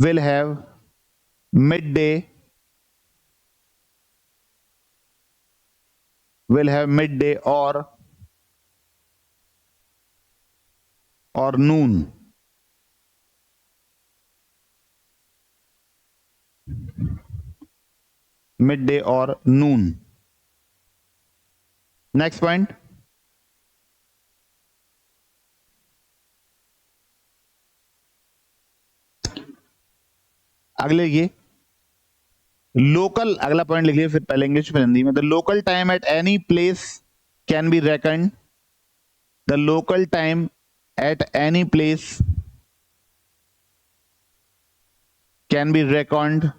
will have midday or noon. Midday or noon. Next point. अगले ये local, अगला point लिख लिया, फिर पहले इंग्लिश फिर हिंदी में. The local time at any place can be reckoned. The local time at any place can be reckoned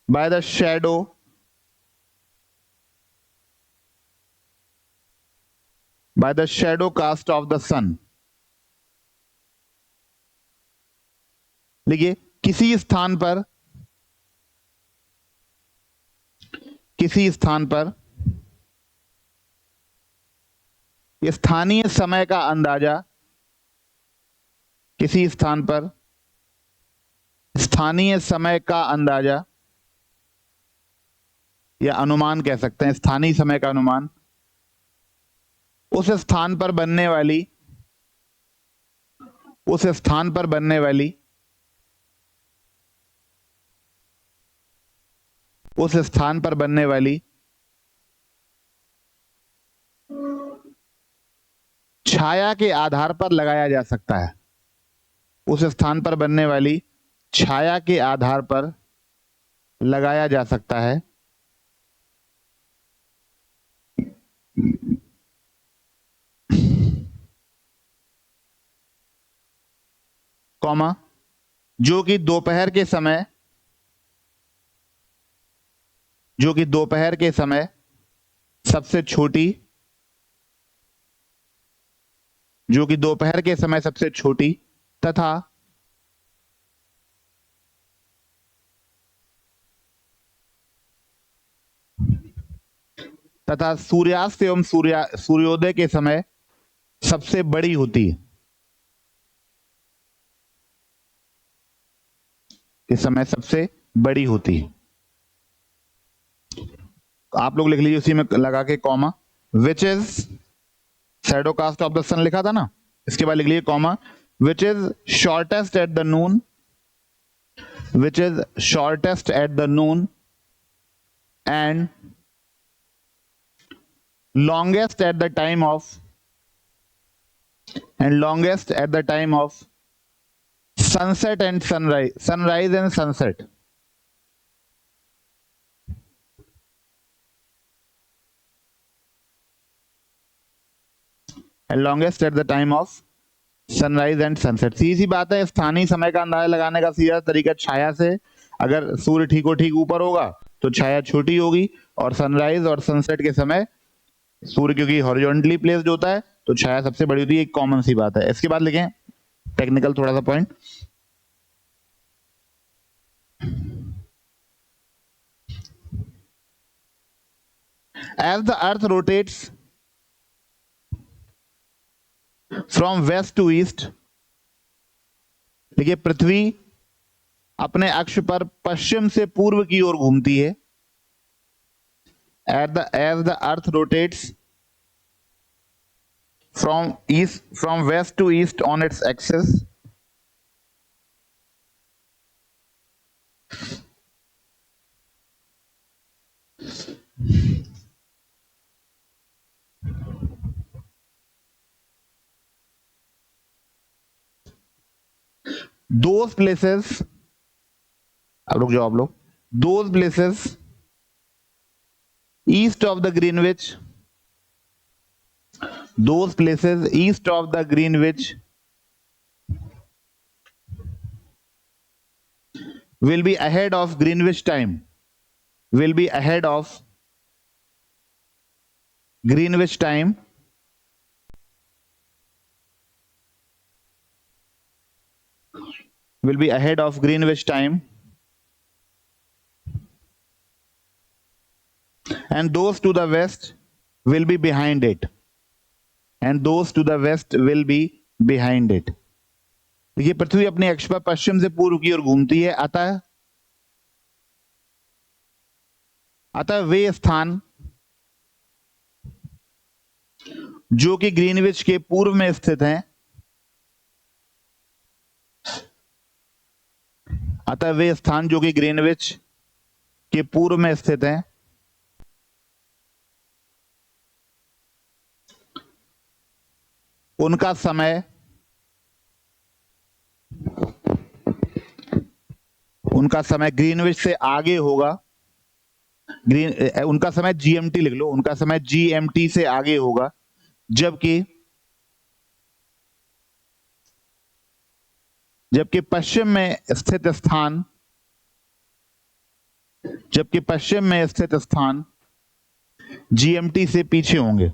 by the shadow cast of the sun. देखिए किसी स्थान पर स्थानीय समय का अंदाजा, किसी स्थान पर स्थानीय समय का अंदाजा या अनुमान कह सकते हैं, स्थानीय समय का अनुमान उस स्थान पर बनने वाली छाया के आधार पर लगाया जा सकता है. उस स्थान पर बनने वाली छाया के आधार पर लगाया जा सकता है. कॉमा, जो कि दोपहर के समय सबसे छोटी, तथा सूर्यास्त एवं सूर्योदय के समय सबसे बड़ी होती है. इस समय सबसे बड़ी होती है. आप लोग लिख लीजिए उसी में लगा के comma. Which is shadow cast of the sun लिखा था ना, इसके बाद लिख लीजिए comma. Which is shortest at the noon and longest at the time of sunset and sunrise and sunset. And longest at the time of sunrise and sunset. सीधी बात है, स्थानीय समय का अंदाजा लगाने का सीधा तरीका छाया से. अगर सूर्य ठीक ऊपर होगा तो छाया छोटी होगी, और सनराइज और सनसेट के समय सूर्य क्योंकि हॉरिजॉन्टली प्लेस्ड होता है तो छाया सबसे बड़ी होती है. एक कॉमन सी बात है. इसके बाद लिखें टेक्निकल थोड़ा सा point. As the earth rotates from west to east, देखिए पृथ्वी अपने अक्ष पर पश्चिम से पूर्व की ओर घूमती है. as the earth rotates from west to east on its axis, those places, अब रुक जाओ आप लोग, those places east of the Greenwich will be ahead of Greenwich time. Will be ahead of Greenwich time and those to the west will be behind it. देखिए पृथ्वी अपनी अक्ष पर पश्चिम से पूर्व की ओर घूमती है, अतः वे स्थान जो कि ग्रीनविच के पूर्व में स्थित हैं, अतः वे स्थान जो कि ग्रीनविच के पूर्व में स्थित हैं, उनका समय ग्रीनविच से आगे होगा। उनका समय जीएमटी लिख लो, उनका समय जीएमटी से आगे होगा, जबकि पश्चिम में स्थित स्थान जीएमटी से पीछे होंगे।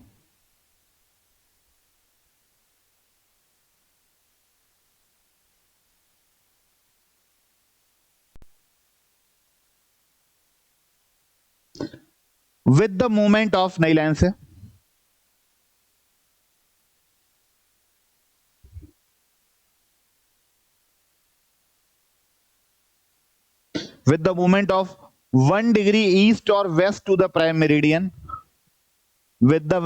विद द मूवमेंट ऑफ, नई लाइन से, with the movement of 1 degree east or west to the prime meridian, with the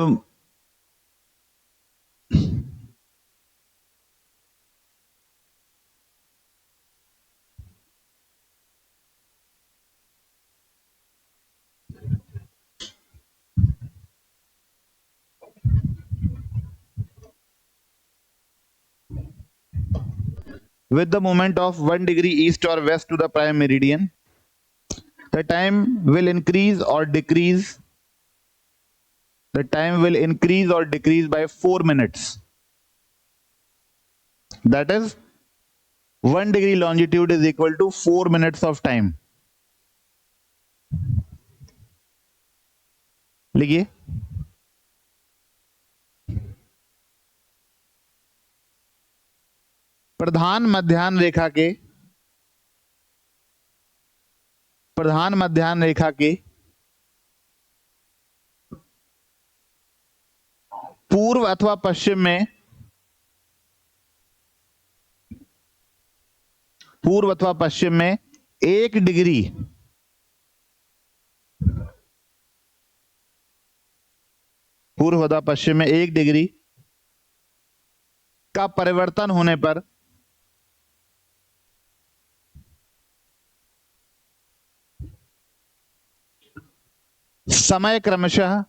movement of 1 degree east or west to the prime meridian, the time will increase or decrease by 4 minutes. That is 1 degree longitude is equal to 4 minutes of time. लिखिए, प्रधान मध्याह्न रेखा के पूर्व अथवा पश्चिम में 1 degree पूर्व अथवा पश्चिम में 1 डिग्री का परिवर्तन होने पर समय क्रमशः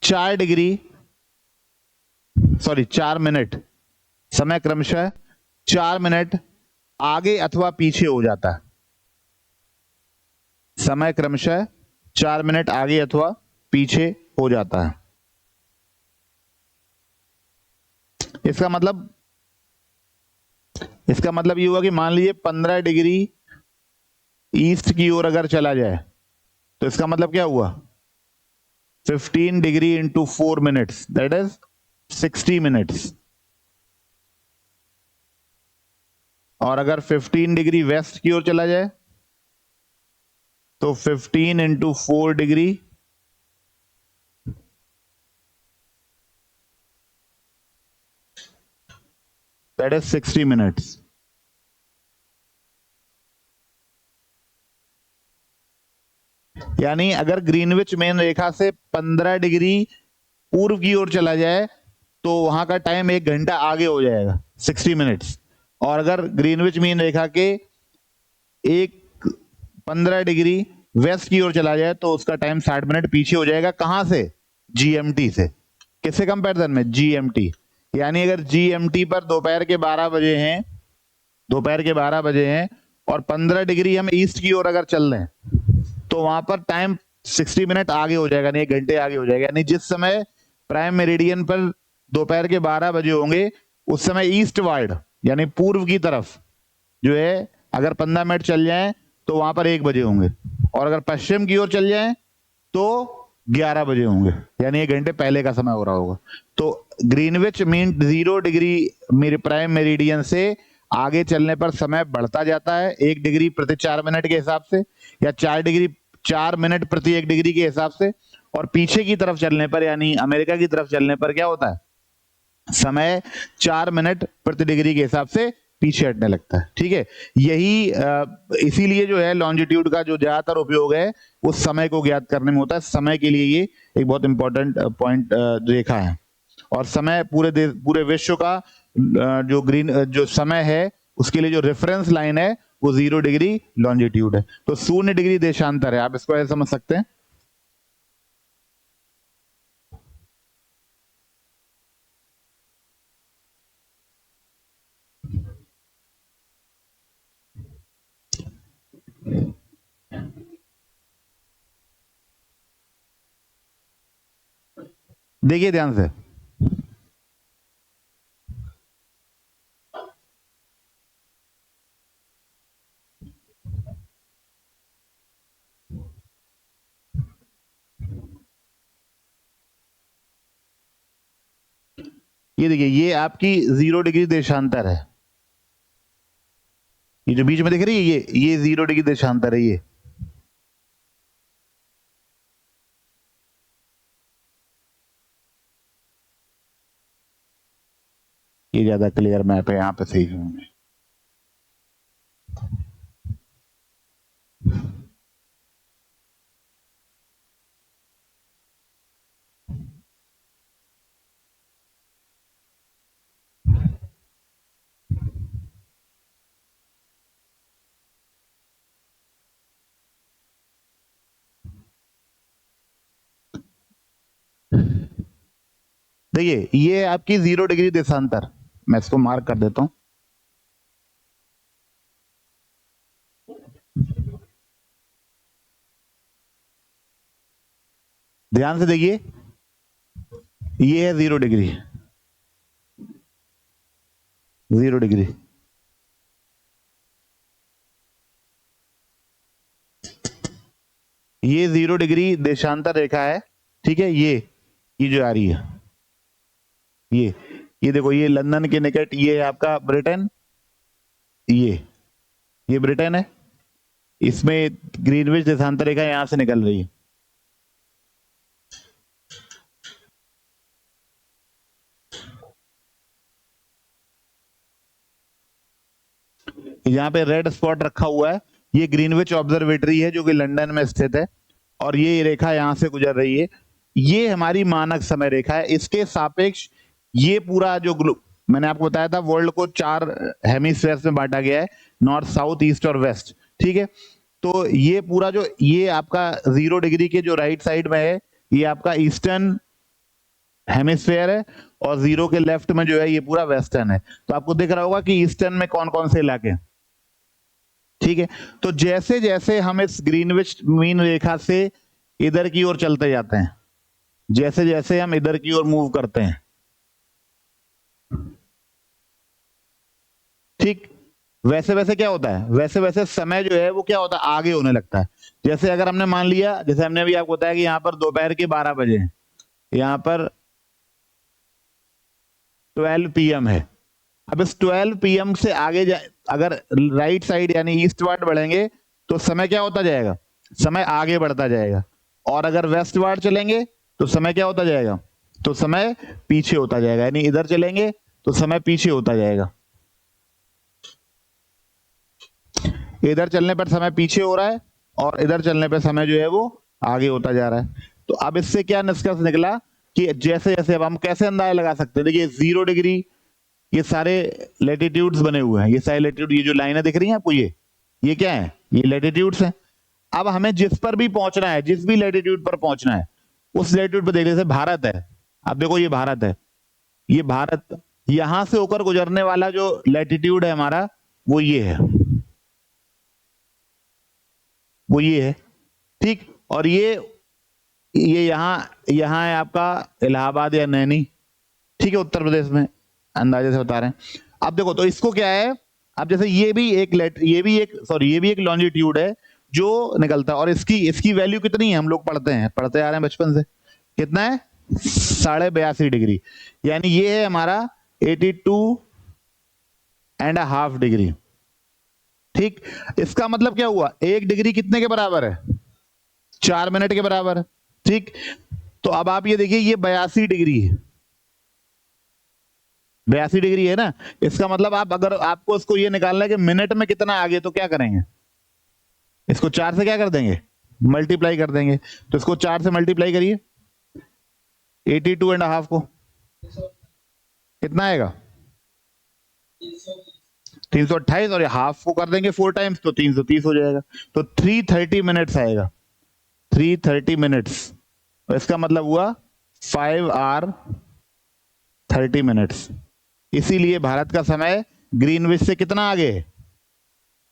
4 मिनट, समय क्रमशः 4 मिनट आगे अथवा पीछे हो जाता है। समय क्रमशः 4 मिनट आगे अथवा पीछे हो जाता है। इसका मतलब ये हुआ कि मान लीजिए 15 डिग्री ईस्ट की ओर अगर चला जाए तो इसका मतलब क्या हुआ, 15 degree into 4 minutes, that is 60 minutes. और अगर 15 डिग्री वेस्ट की ओर चला जाए तो 15 into 4 degree, that is 60 minutes. यानी अगर ग्रीनविच मेन रेखा से 15 डिग्री पूर्व की ओर चला जाए तो वहां का टाइम 1 घंटा आगे हो जाएगा, 60 मिनट्स। और अगर ग्रीनविच मेन रेखा के 15 डिग्री वेस्ट की ओर चला जाए तो उसका टाइम 60 मिनट पीछे हो जाएगा। कहां से, जीएमटी से। किससे कंपैरिजन में, जीएमटी। यानी अगर जीएमटी पर दोपहर के 12 बजे हैं और 15 डिग्री हम ईस्ट की ओर अगर चल रहे हैं तो वहां पर टाइम 60 मिनट आगे हो जाएगा, नहीं 1 घंटे आगे हो जाएगा। यानी जिस समय प्राइम मेरिडियन पर दोपहर के 12 बजे होंगे उस समय ईस्ट वार्ड यानी पूर्व की तरफ जो है अगर 15 मिनट चल जाए तो वहां पर 1 बजे होंगे, और अगर पश्चिम की ओर चल जाए तो 11 बजे होंगे, यानी 1 घंटे पहले का समय हो रहा होगा। तो ग्रीनविच मीन 0 डिग्री मेरे प्राइम मेरिडियन से आगे चलने पर समय बढ़ता जाता है 1 डिग्री प्रति 4 मिनट के हिसाब से, या 4 मिनट प्रति 1 डिग्री के हिसाब से। और पीछे की तरफ चलने पर यानी अमेरिका की तरफ चलने पर क्या होता है, समय 4 मिनट प्रति डिग्री के हिसाब से पीछे हटने लगता है। ठीक है, यही इसीलिए जो है लॉन्जिट्यूड का जो ज्यादातर उपयोग है वो समय को ज्ञात करने में होता है। समय के लिए ये एक बहुत इंपॉर्टेंट पॉइंट रेखा है। और समय पूरे विश्व का जो समय है उसके लिए जो रेफरेंस लाइन है वो 0 डिग्री लॉन्जिट्यूड है। तो 0 डिग्री देशांतर है, आप इसको ऐसे समझ सकते हैं। देखिए ध्यान से, ये देखिए ये आपकी 0 डिग्री देशांतर है। ये जो बीच में दिख रही है ये 0 डिग्री देशांतर है। ये ज्यादा क्लियर मैप है, यहाँ पे सही होंगे। देखिए ये आपकी 0 डिग्री देशांतर, मैं इसको मार्क कर देता हूं। ध्यान से देखिए, ये है 0 डिग्री, 0 डिग्री। ये 0 डिग्री देशांतर रेखा है। ठीक है, ये जो आ रही है ये देखो, ये लंदन के निकट ये है आपका ब्रिटेन, ये ब्रिटेन है। इसमें ग्रीनविच देशांतर रेखा यहां से निकल रही है। यहाँ पे रेड स्पॉट रखा हुआ है, ये ग्रीनविच ऑब्जर्वेटरी है जो कि लंदन में स्थित है, और ये रेखा यहां से गुजर रही है। ये हमारी मानक समय रेखा है। इसके सापेक्ष ये पूरा जो मैंने आपको बताया था वर्ल्ड को 4 हेमिस्फीयर्स में बांटा गया है, नॉर्थ, साउथ, ईस्ट और वेस्ट। ठीक है, तो ये पूरा जो ये आपका 0 डिग्री के जो राइट साइड में है ये आपका ईस्टर्न हेमिस्फीयर है, और 0 के लेफ्ट में जो है ये पूरा वेस्टर्न है। तो आपको दिख रहा होगा कि ईस्टर्न में कौन कौन से इलाके हैं। ठीक है, तो जैसे जैसे हम इस ग्रीनविच मीन रेखा से इधर की ओर चलते जाते हैं, जैसे जैसे हम इधर की ओर मूव करते हैं, ठीक, वैसे वैसे क्या होता है, वैसे वैसे समय जो है वो क्या होता है, आगे होने लगता है। जैसे अगर हमने मान लिया, जैसे हमने अभी आपको बताया कि यहाँ पर दोपहर के 12 बजे हैं, यहाँ पर 12 PM है। अब इस 12 PM से आगे अगर राइट साइड यानी ईस्टवर्ड बढ़ेंगे तो समय क्या होता जाएगा, समय आगे बढ़ता जाएगा। और अगर वेस्टवर्ड चलेंगे तो समय क्या होता जाएगा, तो समय पीछे होता जाएगा। यानी इधर चलेंगे तो समय पीछे होता जाएगा, इधर चलने पर समय पीछे हो रहा है और इधर चलने पर समय जो है वो आगे होता जा रहा है। तो अब इससे क्या निष्कर्ष निकला कि जैसे जैसे, अब हम कैसे अंदाजा लगा सकते हैं, देखिए 0 डिग्री ये सारे लेटिट्यूड्स बने हुए हैं, ये सारे लेटिट्यूड, ये जो लाइनें दिख रही हैं आपको, ये क्या है, ये लेटिट्यूड्स हैं। अब हमें जिस पर भी पहुंचना है, जिस भी लेटिट्यूड पर पहुंचना है, उस लेटिट्यूड पर देख, जैसे भारत है, अब देखो ये भारत है, ये भारत, यहां से होकर गुजरने वाला जो लेटिट्यूड है हमारा वो ये है, वो ये है। ठीक, और ये यहाँ है आपका इलाहाबाद या नैनी। ठीक है, उत्तर प्रदेश में, अंदाजे से बता रहे हैं। अब देखो तो इसको क्या है, अब जैसे ये भी एक लॉन्जिट्यूड है जो निकलता है, और इसकी वैल्यू कितनी है, हम लोग पढ़ते आ रहे हैं बचपन से, कितना है, 82.5 डिग्री। यानी ये है हमारा 82.5 डिग्री। ठीक, इसका मतलब क्या हुआ, 1 डिग्री कितने के बराबर है, 4 मिनट के बराबर। ठीक, तो अब आप ये देखिए, ये 82 डिग्री है, 82 डिग्री है ना। इसका मतलब आप, अगर आपको इसको ये निकालना है कि मिनट में कितना आगे, तो क्या करेंगे, इसको 4 से क्या कर देंगे, मल्टीप्लाई कर देंगे। तो इसको 4 से मल्टीप्लाई करिए, 82.5 को कितना आएगा, 328, और हाफ को कर देंगे 4 टाइम्स तो 330 हो जाएगा। तो 330 मिनट्स आएगा, 330 मिनट्स। तो इसका मतलब हुआ 5 आवर 30 मिनट्स। इसीलिए भारत का समय ग्रीनविच से कितना आगे है,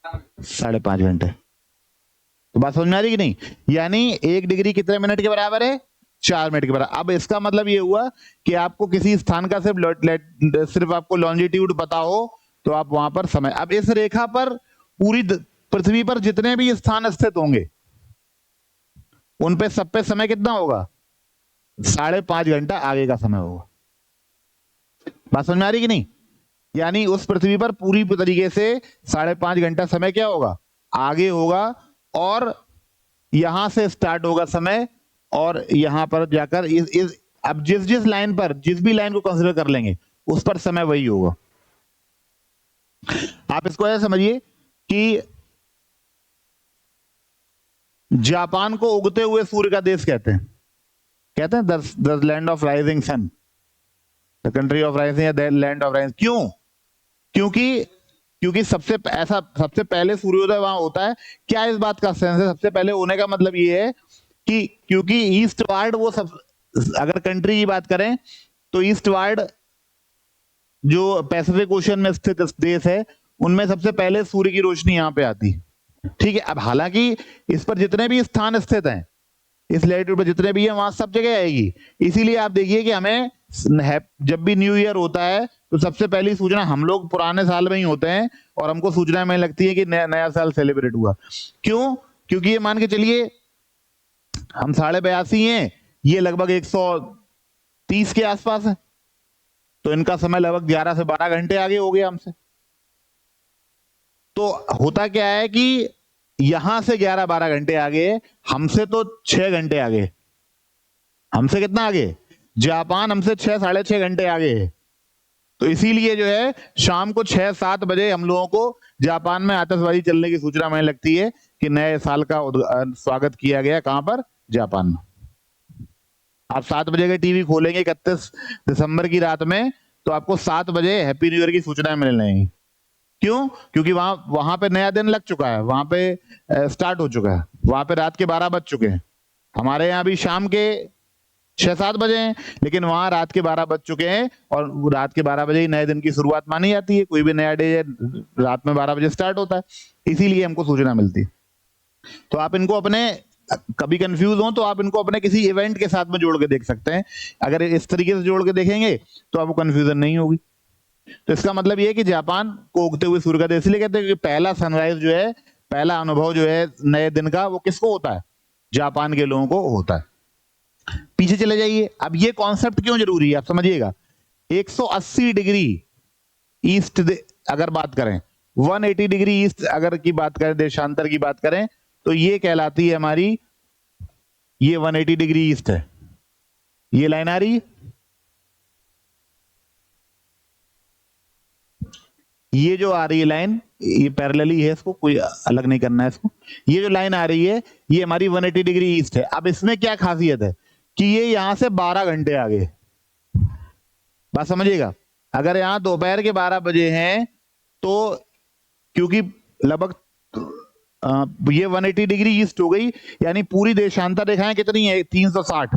5.5 घंटे। तो बात समझ में आ रही कि नहीं, यानी 1 डिग्री कितने मिनट के बराबर है, 4 मिनट के बराबर। अब इसका मतलब ये हुआ कि आपको किसी स्थान का सिर्फ आपको लॉन्जिट्यूड पता हो तो आप वहां पर समय, अब इस रेखा पर पूरी पृथ्वी पर जितने भी स्थान स्थित होंगे उन पे सब पे समय कितना होगा, 5.5 घंटा आगे का समय होगा। बात समझ में आ रही कि नहीं, यानी उस पृथ्वी पर पूरी तरीके से 5.5 घंटा समय क्या होगा, आगे होगा, और यहां से स्टार्ट होगा समय, और यहां पर जाकर इस अब जिस लाइन पर, जिस भी लाइन को कंसीडर कर लेंगे उस पर समय वही होगा। आप इसको ऐसे समझिए कि जापान को उगते हुए सूर्य का देश कहते हैं, the land of rising sun, the country of rising या द लैंड ऑफ राइजिंग। क्यों, क्योंकि सबसे पहले सूर्योदय वहां होता है। क्या इस बात का सेंस है, सबसे पहले होने का मतलब ये है कि क्योंकि ईस्ट वार्ड वो सब, अगर कंट्री की बात करें तो ईस्ट वार्ड जो पैसिफिक ओशन में स्थित देश है उनमें सबसे पहले सूर्य की रोशनी यहां पे आती है। ठीक है, अब हालांकि इस पर जितने भी स्थान स्थित हैं, इस लैटिट्यूड पर जितने भी हैं, वहां सब जगह आएगी। इसीलिए आप देखिए कि हमें जब भी न्यू ईयर होता है तो सबसे पहली सूचना, हम लोग पुराने साल में ही होते हैं और हमको सूचना में लगती है कि नया साल सेलिब्रेट हुआ। क्यों, क्योंकि ये मान के चलिए हम 82.5 हैं, ये लगभग 130 के आसपास है, तो इनका समय लगभग 11 से 12 घंटे आगे हो गया हमसे। तो होता क्या है कि यहां से 11-12 घंटे आगे, हमसे तो 6 घंटे आगे। हमसे कितना आगे, जापान हमसे 6-6.5 घंटे आगे है। तो इसीलिए जो है शाम को 6-7 बजे हम लोगों को जापान में आतिशबाजी चलने की सूचना मिलने लगती है कि नए साल का स्वागत किया गया। कहां पर, जापान में। आप 7 बजे के टीवी खोलेंगे 31 दिसंबर की रात में, तो आपको 7 बजे हैप्पी न्यू ईयर की सूचनाएं मिलने लगेंगी। क्यों, क्योंकि वहां पे नया दिन लग चुका है, वहां पे स्टार्ट हो चुका है, वहां पे रात के 12 बज चुके हैं। हमारे यहाँ भी शाम के 6-7 बजे हैं, लेकिन वहां रात के 12 बज चुके हैं, और रात के 12 बजे ही नए दिन की शुरुआत मानी जाती है। कोई भी नया डे रात में 12 बजे स्टार्ट होता है, इसीलिए हमको सूचना मिलती है। तो आप इनको अपने, कभी कंफ्यूज हो तो आप इनको अपने किसी इवेंट के साथ में जोड़ के देख सकते हैं। अगर इस तरीके से जोड़ के देखेंगे तो आपको कंफ्यूजन नहीं होगी। तो इसका मतलब ये है कि जापान को उगते हुए सूर्य का देश इसलिए कहते हैं कि पहला सनराइज जो है, पहला अनुभव जो है नए दिन का, वो किसको होता है, जापान के लोगों को होता है। पीछे चले जाइए, अब ये कॉन्सेप्ट क्यों जरूरी है आप समझिएगा। 180 डिग्री ईस्ट अगर बात करें, 180 डिग्री ईस्ट अगर की बात करें, देशांतर की बात करें, तो ये कहलाती है हमारी, ये 180 डिग्री ईस्ट है। ये लाइन आ रही है, ये जो आ रही है लाइन, ये पैरेलल ही है, इसको कोई अलग नहीं करना है इसको। ये जो लाइन आ रही है ये हमारी 180 डिग्री ईस्ट है। अब इसमें क्या खासियत है कि ये यहां से 12 घंटे आगे, बात समझिएगा। अगर यहां दोपहर के 12 बजे हैं तो क्योंकि लगभग ये 180 डिग्री ईस्ट हो गई, यानी पूरी देशांतर रेखाएं कितनी है, 360,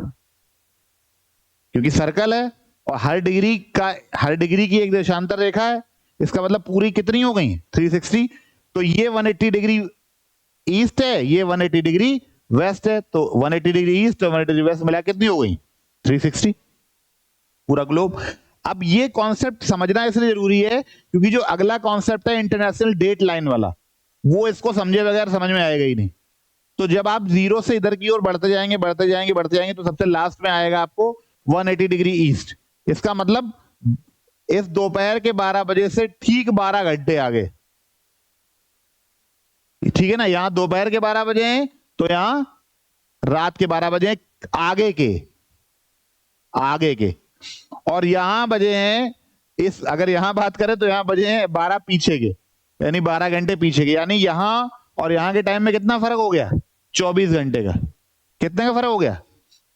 क्योंकि सर्कल है और हर डिग्री की एक देशांतर रेखा है। इसका मतलब पूरी कितनी हो गई, 360। तो ये 180 डिग्री ईस्ट है, ये 180 डिग्री वेस्ट है, तो 180 डिग्री ईस्ट और 180 डिग्री वेस्ट मिला कितनी हो गई, 360, पूरा ग्लोब। अब ये कॉन्सेप्ट समझना इसलिए जरूरी है क्योंकि जो अगला कॉन्सेप्ट है इंटरनेशनल डेट लाइन वाला, वो इसको समझे बगैर समझ में आएगा ही नहीं। तो जब आप जीरो से इधर की ओर बढ़ते जाएंगे बढ़ते जाएंगे बढ़ते जाएंगे, तो सबसे लास्ट में आएगा आपको 180 डिग्री ईस्ट। इसका मतलब इस दोपहर के 12 बजे से ठीक 12 घंटे आगे, ठीक है ना। यहां दोपहर के 12 बजे हैं तो यहां रात के 12 बजे हैं, आगे के, आगे के। और यहां बजे हैं इस, अगर यहां बात करें तो यहां बजे हैं 12 पीछे के, यानी 12 घंटे पीछे के। यानी यहां और यहां के टाइम में कितना फर्क हो गया? 24 घंटे का। कितने का फर्क हो गया?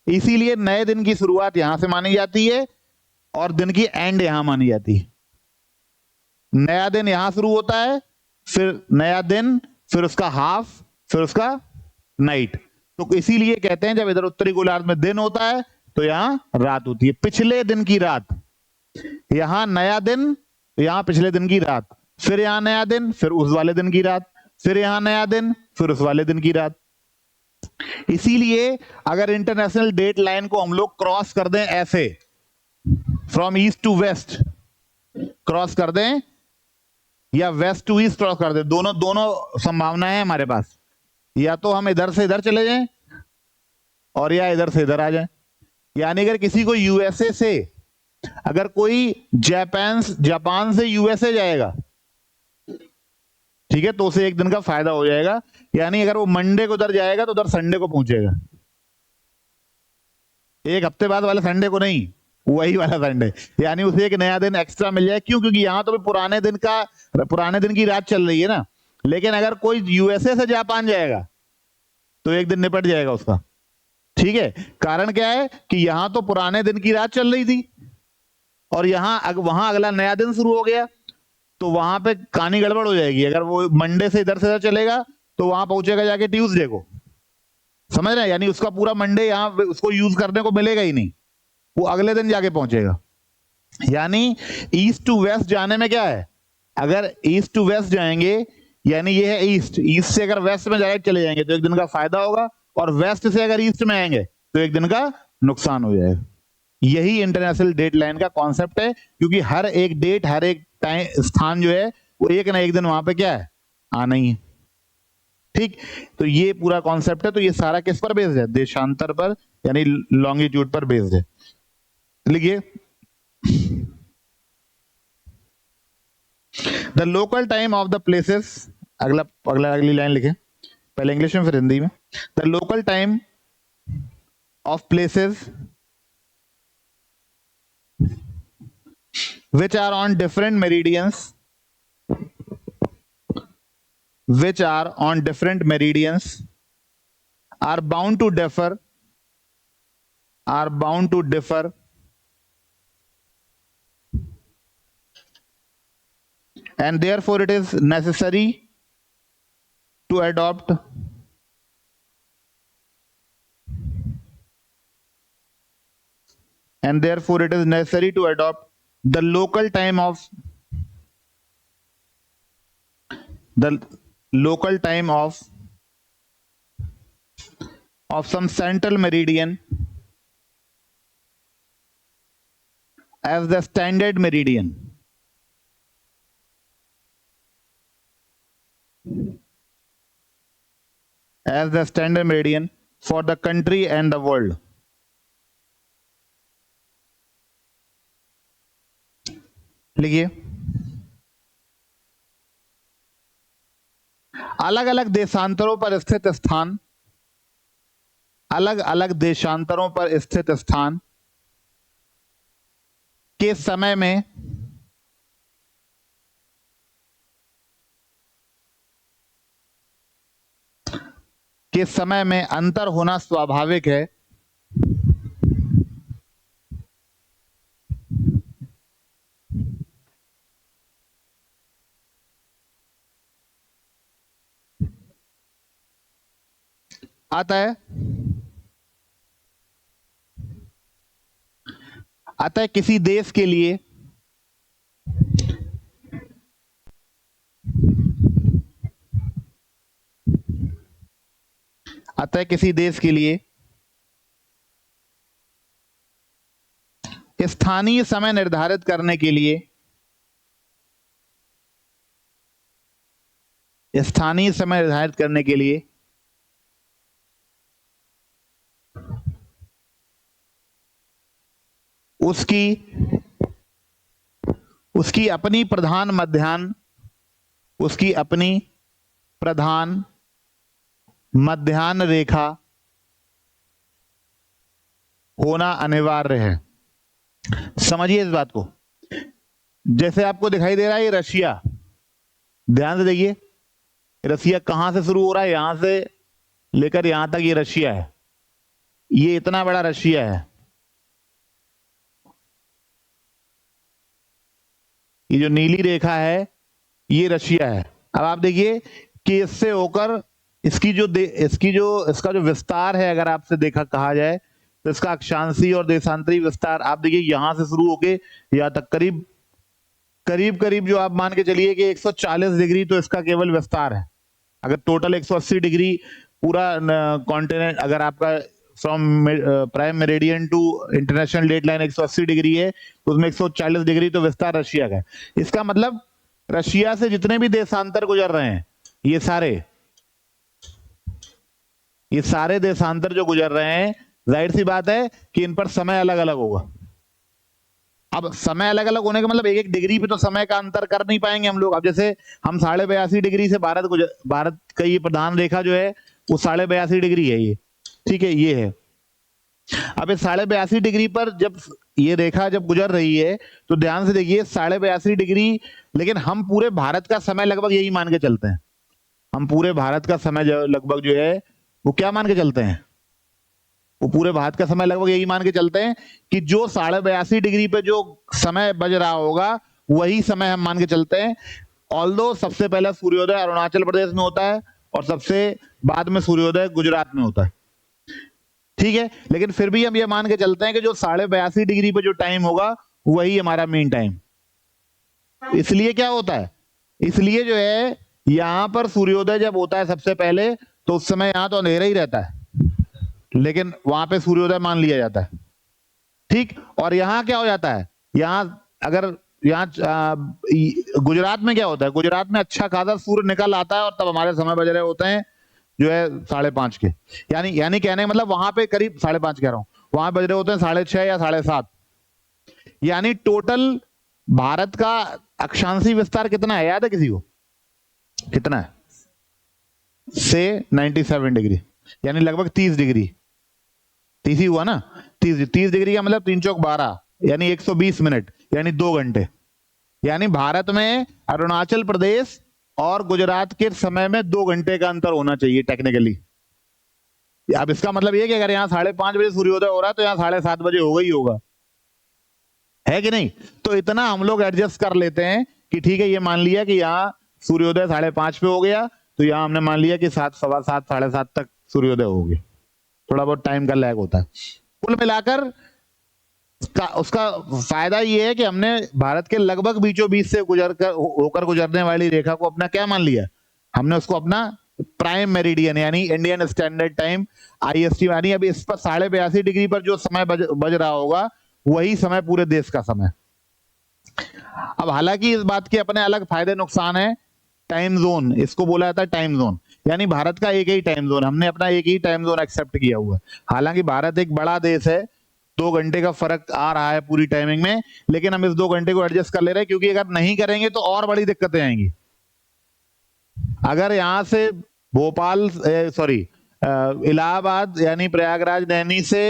इसीलिए नए दिन की शुरुआत यहां से मानी जाती है और दिन की एंड यहां मानी जाती है। नया दिन यहां शुरू होता है, फिर नया दिन, फिर उसका हाफ, फिर उसका नाइट। तो इसीलिए कहते हैं जब इधर उत्तरी गोलार्ध में दिन होता है तो यहां रात होती है। पिछले दिन की रात, यहां नया दिन, यहां पिछले दिन की रात, फिर यहां नया दिन, फिर उस वाले दिन की रात, फिर यहां नया दिन, फिर उस वाले दिन की रात। इसीलिए अगर इंटरनेशनल डेट लाइन को हम लोग क्रॉस कर दें ऐसे, from east to west cross कर दें या वेस्ट टू ईस्ट क्रॉस कर दें, दोनों दोनों संभावनाएं हैं हमारे पास। या तो हम इधर से इधर चले जाएं और या इधर से इधर आ जाएं। यानी अगर किसी को यूएसए से, अगर कोई जापान से यूएसए जाएगा, ठीक है, तो उसे एक दिन का फायदा हो जाएगा। यानी अगर वो मंडे को उधर जाएगा तो उधर संडे को पहुंचेगा, एक हफ्ते बाद वाले संडे को नहीं, वही वाला संडे। यानी उसे एक नया दिन एक्स्ट्रा मिल जाए। क्यों? क्योंकि यहां तो भी पुराने दिन की रात चल रही है ना। लेकिन अगर कोई यूएसए से जापान जाएगा तो एक दिन निपट जाएगा उसका। ठीक है, कारण क्या है कि यहां तो पुराने दिन की रात चल रही थी और वहां अगला नया दिन शुरू हो गया, तो वहां पे कहानी गड़बड़ हो जाएगी। अगर वो मंडे से इधर चलेगा तो वहां पहुंचेगा जाके ट्यूसडे को, समझ रहे हैं? यानी उसका पूरा मंडे यहां उसको यूज करने को मिलेगा ही नहीं, वो अगले दिन जाके पहुंचेगा। यानी ईस्ट टू वेस्ट जाने में क्या है, अगर ईस्ट टू वेस्ट जाएंगे, यानी ये है ईस्ट से अगर वेस्ट में डायरेक्ट चले जाएंगे तो एक दिन का फायदा होगा, और वेस्ट से अगर ईस्ट में आएंगे तो एक दिन का नुकसान हो जाएगा। यही इंटरनेशनल डेट लाइन का कॉन्सेप्ट है, क्योंकि हर एक डेट, हर एक टाइम, स्थान जो है वो एक ना एक दिन वहां पे क्या है, आना ही है। ठीक, तो ये पूरा कॉन्सेप्ट है। तो ये सारा किस पर बेस्ड है? देशांतर पर, यानी लॉन्गिट्यूड पर बेस्ड है। लिखिए, the local time of the places, अगली लाइन लिखे, पहले इंग्लिश में फिर हिंदी में। The local time of places which are on different meridians, are bound to differ, and therefore it is necessary to adopt the local time of some central meridian as the standard meridian. For the country and the world. लिखिए, अलग अलग देशांतरों पर स्थित स्थान, के समय में अंतर होना स्वाभाविक है। अतः किसी देश के लिए स्थानीय समय निर्धारित करने के लिए उसकी अपनी प्रधान मध्याह्न रेखा होना अनिवार्य है। समझिए इस बात को। जैसे आपको दिखाई दे रहा है ये रशिया, ध्यान से देखिए, रशिया कहां से शुरू हो रहा है, यहां से लेकर यहां तक ये रशिया है, ये इतना बड़ा रशिया है। ये जो नीली रेखा है ये रशिया है। अब आप देखिए कि इससे होकर इसका जो विस्तार है, अगर आपसे देखा कहा जाए तो इसका अक्षांशीय और देशांतरी विस्तार आप देखिए यहां से शुरू होके यहां तक करीब करीब करीब जो आप मान के चलिए कि 140 डिग्री तो इसका केवल विस्तार है। अगर टोटल 180 डिग्री पूरा कॉन्टिनेंट, अगर आपका from prime meridian to international date line 180 degree है तो उसमें 140 डिग्री तो विस्तार रशिया का है। इसका मतलब रशिया से जितने भी देशांतर गुजर रहे हैं ये सारे देशांतर जो गुजर रहे हैं, जाहिर सी बात है कि इन पर समय अलग अलग होगा। अब समय अलग अलग होने का मतलब एक एक डिग्री पे तो समय का अंतर कर नहीं पाएंगे हम लोग। अब जैसे हम 82.5 डिग्री से भारत का ये प्रधान रेखा जो है वो 82.5 डिग्री है ये, ठीक है, ये है। अब इस 82.5 डिग्री पर जब ये रेखा जब गुजर रही है तो ध्यान से देखिए 82.5 डिग्री, लेकिन हम पूरे भारत का समय लगभग यही मान के चलते हैं। हम पूरे भारत का समय लगभग जो है वो क्या मान के चलते हैं, वो पूरे भारत का समय लगभग यही मान के चलते हैं कि जो 82.5 डिग्री पे जो समय बज रहा होगा वही समय हम मान के चलते हैं। ऑल्दो सबसे पहला सूर्योदय अरुणाचल प्रदेश में होता है और सबसे बाद में सूर्योदय गुजरात में होता है, ठीक है, लेकिन फिर भी हम ये मान के चलते हैं कि जो 82.5 डिग्री पे जो टाइम होगा वही हमारा मेन टाइम। इसलिए क्या होता है, इसलिए जो है यहां पर सूर्योदय जब होता है सबसे पहले तो उस समय यहां तो अंधेरा ही रहता है, लेकिन वहां पे सूर्योदय मान लिया जाता है, ठीक। और यहां क्या हो जाता है, यहां अगर गुजरात में क्या होता है, गुजरात में अच्छा खासा सूर्य निकल आता है और तब हमारे समय बज रहे होते हैं जो है 5:30 के, यानी कहने का मतलब वहां पे करीब 5:30 कह रहा हूं, वहां बज रहे होते हैं 6:30 या 7:30। यानी टोटल भारत का अक्षांशीय विस्तार कितना है, याद है किसी को, कितना है, से 97 डिग्री, यानी लगभग 30 डिग्री, 30 ही हुआ ना, 30 डिग्री का मतलब 3 चौक 12 यानी 120 मिनट यानी 2 घंटे। यानी भारत में अरुणाचल प्रदेश और गुजरात के समय में 2 घंटे का अंतर होना चाहिए टेक्निकली। अब इसका मतलब ये कि अगर यहाँ 5:30 बजे सूर्योदय हो रहा है तो यहाँ 7:30 बजे होगा ही होगा, है कि नहीं। तो इतना हम लोग एडजस्ट कर लेते हैं कि ठीक है, ये मान लिया कि यहाँ सूर्योदय 5:30 पे हो गया तो यहाँ हमने मान लिया कि 7, 7:15, 7:30 तक सूर्योदय हो गया। थोड़ा बहुत टाइम का लैग होता है। कुल मिलाकर उसका फायदा ये है कि हमने भारत के लगभग बीचों बीच से होकर गुजरने वाली रेखा को अपना क्या मान लिया, हमने उसको अपना प्राइम मेरिडियन यानी इंडियन स्टैंडर्ड टाइम IST यानी अभी इस पर 82.5 डिग्री पर जो समय बज रहा होगा वही समय पूरे देश का समय। अब हालांकि इस बात के अपने अलग फायदे नुकसान है। टाइम जोन, इसको बोला जाता है टाइम जोन, यानी भारत का एक ही टाइम जोन, हमने अपना एक ही टाइम जोन एक्सेप्ट किया हुआ है। हालांकि भारत एक बड़ा देश है, 2 घंटे का फर्क आ रहा है पूरी टाइमिंग में, लेकिन हम इस 2 घंटे को एडजस्ट कर ले रहे हैं क्योंकि अगर नहीं करेंगे तो और बड़ी दिक्कतें आएंगी। अगर यहां से भोपाल सॉरी इलाहाबाद यानी प्रयागराज नैनी से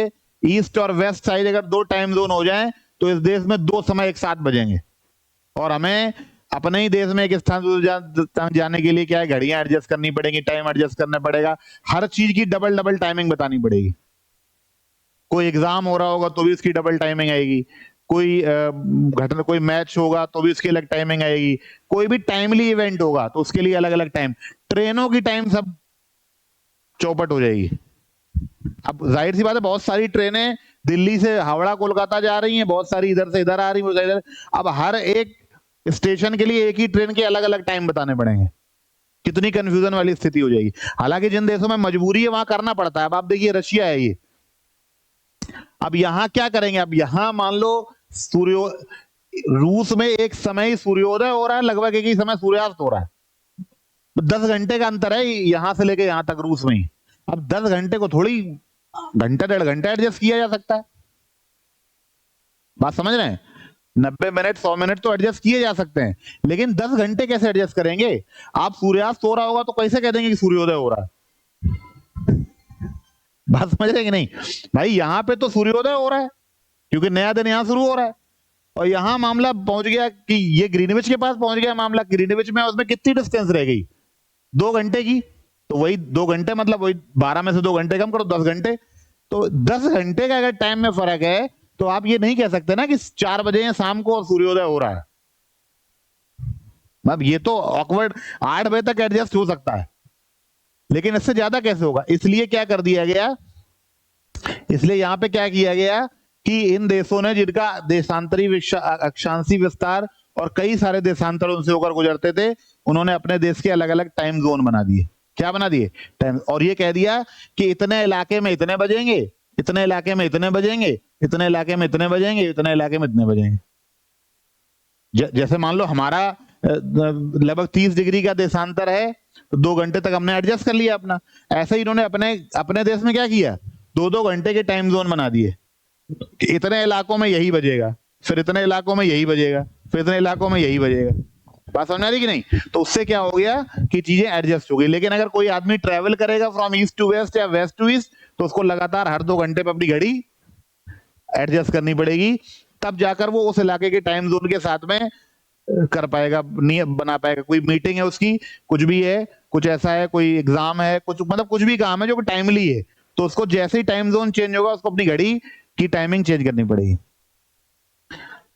ईस्ट और वेस्ट साइड अगर 2 टाइम जोन हो जाएं तो इस देश में 2 समय एक साथ बजेंगे और हमें अपने ही देश में एक स्थान जाने के लिए क्या है, घड़ियां एडजस्ट करनी पड़ेगी, टाइम एडजस्ट करना पड़ेगा, हर चीज की डबल डबल टाइमिंग बतानी पड़ेगी। कोई एग्जाम हो रहा होगा तो भी उसकी डबल टाइमिंग आएगी, कोई घटना कोई मैच होगा तो भी उसकी अलग टाइमिंग आएगी, कोई भी टाइमली इवेंट होगा तो उसके लिए अलग अलग टाइम, ट्रेनों की टाइम सब चौपट हो जाएगी। अब जाहिर सी बात है बहुत सारी ट्रेनें दिल्ली से हावड़ा कोलकाता जा रही हैं, बहुत सारी इधर से इधर आ रही है, इधर। अब हर एक स्टेशन के लिए एक ही ट्रेन के अलग अलग टाइम बताने पड़ेंगे, कितनी कंफ्यूजन वाली स्थिति हो जाएगी। हालांकि जिन देशों में मजबूरी है वहां करना पड़ता है। अब आप देखिए रशिया है ये, अब यहां क्या करेंगे, अब यहां मान लो रूस में एक समय सूर्योदय हो रहा है, लगभग एक ही समय सूर्यास्त हो रहा है, 10 घंटे का अंतर है यहां से लेके यहां तक रूस में ही। अब 10 घंटे को थोड़ी घंटा 1.5 घंटा एडजस्ट किया जा सकता है, बात समझ रहे हैं। 90 मिनट 100 मिनट तो एडजस्ट किए जा सकते हैं, लेकिन 10 घंटे कैसे एडजस्ट करेंगे। आप सूर्यास्त हो रहा होगा तो कैसे कह देंगे कि सूर्योदय हो रहा है, बात समझ रहे कि नहीं भाई? यहाँ पे तो सूर्योदय हो रहा है क्योंकि नया दिन यहाँ शुरू हो रहा है, और यहाँ मामला पहुंच गया कि ये ग्रीनविच के पास पहुंच गया मामला। ग्रीनविच में उसमें कितनी डिस्टेंस रह गई? 2 घंटे की। तो वही 2 घंटे मतलब वही 12 में से 2 घंटे कम करो, 10 घंटे। तो 10 घंटे का अगर टाइम में फर्क है तो आप ये नहीं कह सकते ना कि 4 बजे या शाम को सूर्योदय हो रहा है। अब ये तो ऑकवर्ड, 8 बजे तक एडजस्ट हो सकता है, लेकिन इससे ज्यादा कैसे होगा? इसलिए क्या कर दिया गया, इसलिए यहां पे क्या किया गया कि इन देशों ने जिनका देशांतरी अक्षांशी विस्तार और कई सारे देशांतर उनसे होकर गुजरते थे, उन्होंने अपने देश के अलग अलग टाइम जोन बना दिए। क्या बना दिए? टाइम। और ये कह दिया कि इतने इलाके में इतने बजेंगे, इतने इलाके में इतने बजेंगे, इतने इलाके में इतने बजेंगे, इतने इलाके में इतने बजेंगे। जैसे मान लो हमारा लगभग 30 डिग्री का देशांतर है, तो 2 घंटे तक हमने एडजस्ट कर लिया अपना। ऐसे ही इन्होंने अपने अपने देश में क्या किया, 2-2 घंटे के टाइम जोन बना दिए कि इतने इलाकों में यही बजेगा, फिर इतने इलाकों में यही बजेगा, फिर इतने इलाकों में यही बजेगा। बात समझ आ रही कि नहीं? तो उससे क्या हो गया कि चीजें एडजस्ट हो गई। लेकिन अगर कोई आदमी ट्रेवल करेगा फ्रॉम ईस्ट टू वेस्ट या वेस्ट टू ईस्ट, तो उसको लगातार हर 2 घंटे पे अपनी घड़ी एडजस्ट करनी पड़ेगी, तब जाकर वो उस इलाके के टाइम जोन के साथ में कर पाएगा, नियम बना पाएगा। कोई मीटिंग है उसकी, कुछ भी है, कुछ ऐसा है, कोई एग्जाम है, कुछ मतलब कुछ भी काम है जो टाइमली है, तो उसको जैसे ही टाइम जोन चेंज होगा उसको अपनी घड़ी की टाइमिंग चेंज करनी पड़ेगी।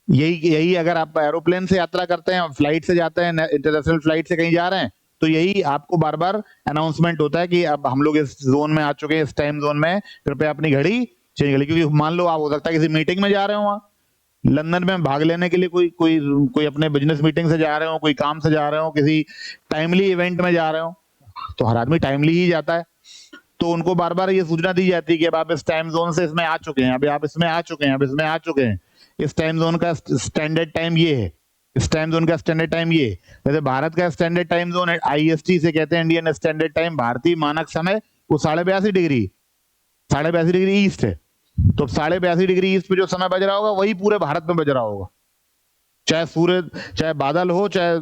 यही यही अगर आप एरोप्लेन से यात्रा करते हैं, फ्लाइट से जाते हैं, इंटरनेशनल फ्लाइट से कहीं जा रहे हैं, तो यही आपको बार बार अनाउंसमेंट होता है कि अब हम लोग इस जोन में आ चुके हैं, इस टाइम जोन में, कृपया अपनी घड़ी चेंज कर ली। क्योंकि मान लो आप हो सकता है किसी मीटिंग में जा रहे हो, वहां लंदन में भाग लेने के लिए, कोई कोई कोई अपने बिजनेस मीटिंग से जा रहे हो, कोई काम से जा रहे हो, किसी टाइमली इवेंट में जा रहे हो, तो हर आदमी टाइमली ही जाता है। तो उनको बार बार ये सूचना दी जाती है कि अब आप इस टाइम जोन से इसमें आ चुके हैं, अभी आप इसमें आ चुके हैं, अब इसमें आ चुके हैं, इस टाइम जोन का स्टैंडर्ड टाइम ये है, इस टाइम जोन का स्टैंडर्ड टाइम ये है। जैसे भारत का स्टैंडर्ड टाइम जोन है IST से कहते हैं, इंडियन स्टैंडर्ड टाइम, भारतीय मानक समय, वो 82.5 डिग्री, 82.5 डिग्री ईस्ट है। तो 82.5 डिग्री ईस्ट पे जो समय बज रहा होगा वही पूरे भारत में बज रहा होगा, चाहे सूर्य, चाहे बादल हो, चाहे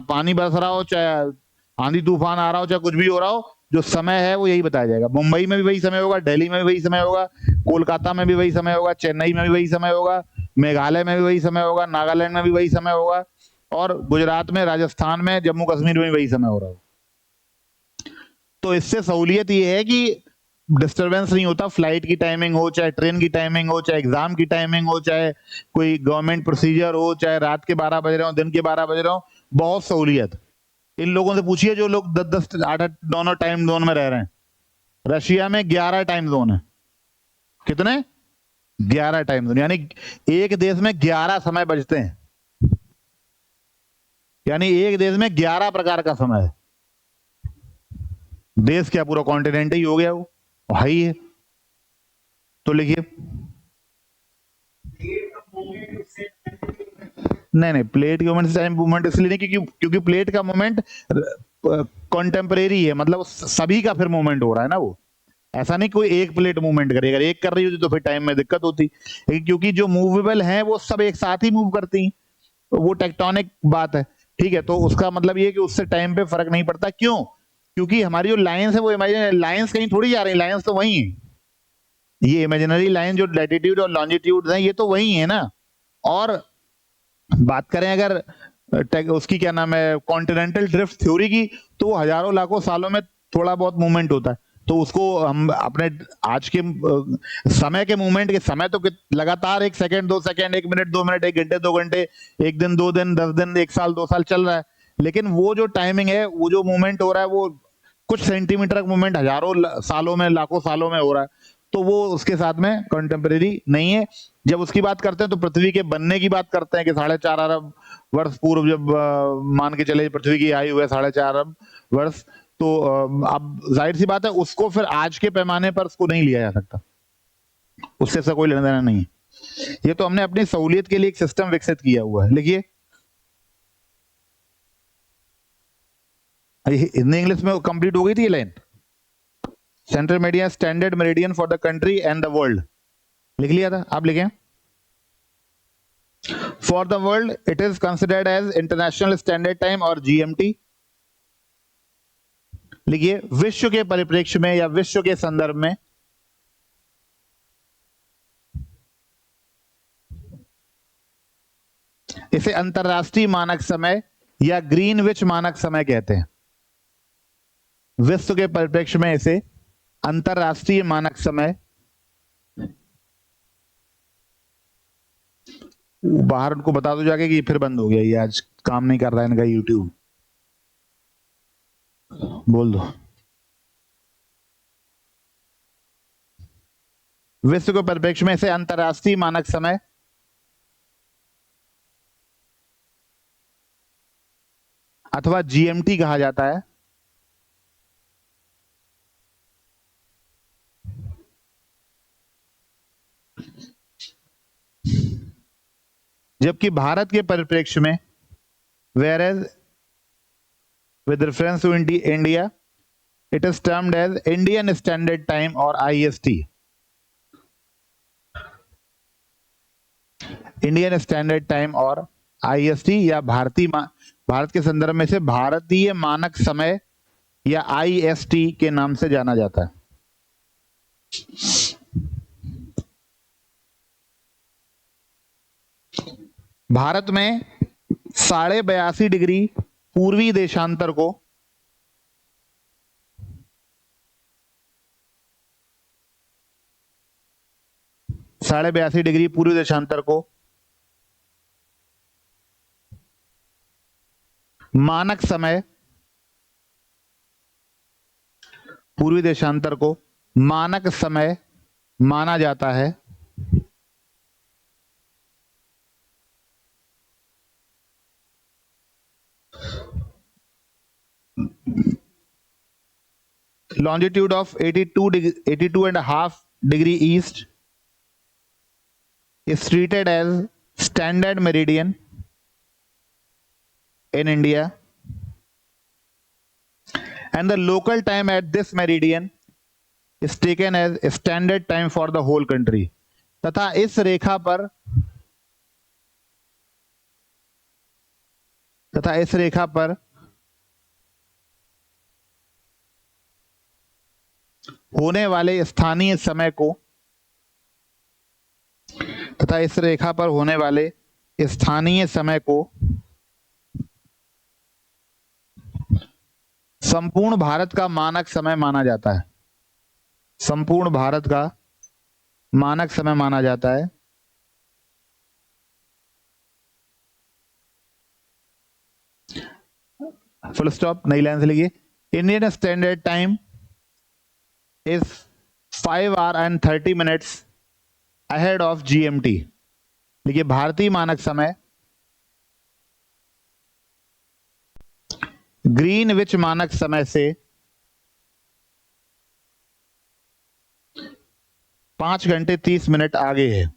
पानी बरस रहा हो, चाहे आंधी तूफान आ रहा हो, चाहे कुछ भी हो रहा हो, जो समय है वो यही बताया जाएगा। मुंबई में भी वही समय होगा, दिल्ली में भी वही समय होगा, कोलकाता में भी वही समय होगा, चेन्नई में भी वही समय होगा, मेघालय में भी वही समय होगा, नागालैंड में भी वही समय होगा, और गुजरात में, राजस्थान में, जम्मू कश्मीर में भी वही समय हो रहा हो। तो इससे सहूलियत ये है कि डिस्टरबेंस नहीं होता। फ्लाइट की टाइमिंग हो, चाहे ट्रेन की टाइमिंग हो, चाहे एग्जाम की टाइमिंग हो, चाहे कोई गवर्नमेंट प्रोसीजर हो, चाहे रात के 12 बज रहे हो, दिन के 12 बज रहे हो, बहुत सहूलियत। इन लोगों से पूछिए जो लोग 10-10, 8-8 दोनों टाइम जोन में रह रहे हैं। रशिया में 11 टाइम जोन है। कितने? 11 टाइम जोन, यानी एक देश में 11 समय बजते हैं, यानी एक देश में 11 प्रकार का समय है। देश क्या, पूरा कॉन्टिनेंट ही हो गया वो, हाई है। तो लिखिए, नहीं प्लेट के मोमेंट टाइम मूवमेंट इसलिए नहीं क्योंकि प्लेट का मोमेंट कॉन्टेम्परेरी है, मतलब सभी का फिर मूवमेंट हो रहा है ना। वो ऐसा नहीं कोई एक प्लेट मूवमेंट करेगा, एक कर रही होती तो फिर टाइम में दिक्कत होती, लेकिन क्योंकि जो मूवेबल है वो सब एक साथ ही मूव करती हैं, तो वो टेक्टोनिक बात है, ठीक है। तो उसका मतलब ये कि उससे टाइम पे फर्क नहीं पड़ता। क्यों? क्योंकि हमारी जो लाइन्स है वो इमेजिनरी लाइन्स कहीं थोड़ी जा रही, लाइन्स तो वही है। ये इमेजिनरी लाइन जो लैटिट्यूड और लॉन्जिट्यूड है ये तो वही है ना। और बात करें अगर उसकी क्या नाम है, कॉन्टिनेंटल ड्रिफ्ट थ्योरी की, तो वो हजारों लाखों सालों में थोड़ा बहुत मूवमेंट होता है। तो उसको हम अपने आज के समय के मूवमेंट के समय तो लगातार 1 सेकंड, 2 सेकंड, 1 मिनट, 2 मिनट, 1 घंटे, 2 घंटे, 1 दिन, 2 दिन, 10 दिन, 1 साल, 2 साल चल रहा है। लेकिन वो जो टाइमिंग है, वो जो मूवमेंट हो रहा है, वो कुछ सेंटीमीटर का मूवमेंट हजारों सालों में, लाखों सालों में हो रहा है, तो वो उसके साथ में कंटेम्परेरी नहीं है। जब उसकी बात करते हैं तो पृथ्वी के बनने की बात करते हैं कि 4.5 अरब वर्ष पूर्व जब मान के चले पृथ्वी की आयु है 4.5 अरब वर्ष, तो अब जाहिर सी बात है उसको फिर आज के पैमाने पर उसको नहीं लिया जा सकता, उससे ऐसा कोई लेना देना नहीं है। ये तो हमने अपनी सहूलियत के लिए एक सिस्टम विकसित किया हुआ है। लिखिए, हिंदी इंग्लिश में कंप्लीट हो गई थी ये line. Central meridian, standard meridian for the country and the world, लिख लिया था? आप लिखें, for the world it is considered as international standard time और GMT। लिखिए, विश्व के परिप्रेक्ष्य में या विश्व के संदर्भ में इसे अंतरराष्ट्रीय मानक समय या ग्रीनविच मानक समय कहते हैं। विश्व के परिप्रेक्ष्य में इसे अंतरराष्ट्रीय मानक समय, बाहर उनको बता दो जाके कि फिर बंद हो गया, ये आज काम नहीं कर रहा है इनका यूट्यूब, बोल दो। विश्व के परिप्रेक्ष्य में इसे अंतरराष्ट्रीय मानक समय अथवा जीएमटी कहा जाता है। जबकि भारत के परिप्रेक्ष्य में whereas with reference to India it is termed as Indian Standard Time और IST, इंडियन स्टैंडर्ड टाइम और IST या भारत के संदर्भ में से भारतीय मानक समय या IST के नाम से जाना जाता है। भारत में 82.5 डिग्री पूर्वी देशांतर को 82.5 डिग्री पूर्वी देशांतर को मानक समय, पूर्वी देशांतर को मानक समय माना जाता है। longitude of 82.5 degree east is treated as standard meridian in India, and the local time at this meridian is taken as standard time for the whole country। तथा इस रेखा पर होने वाले स्थानीय समय को संपूर्ण भारत का मानक समय माना जाता है। संपूर्ण भारत का मानक समय माना जाता है। फुल स्टॉप, नई लाइन से लिखिए। Indian standard time is 5 hours and 30 minutes ahead of GMT। देखिए भारतीय मानक समय ग्रीनविच मानक समय से 5 घंटे 30 मिनट आगे है।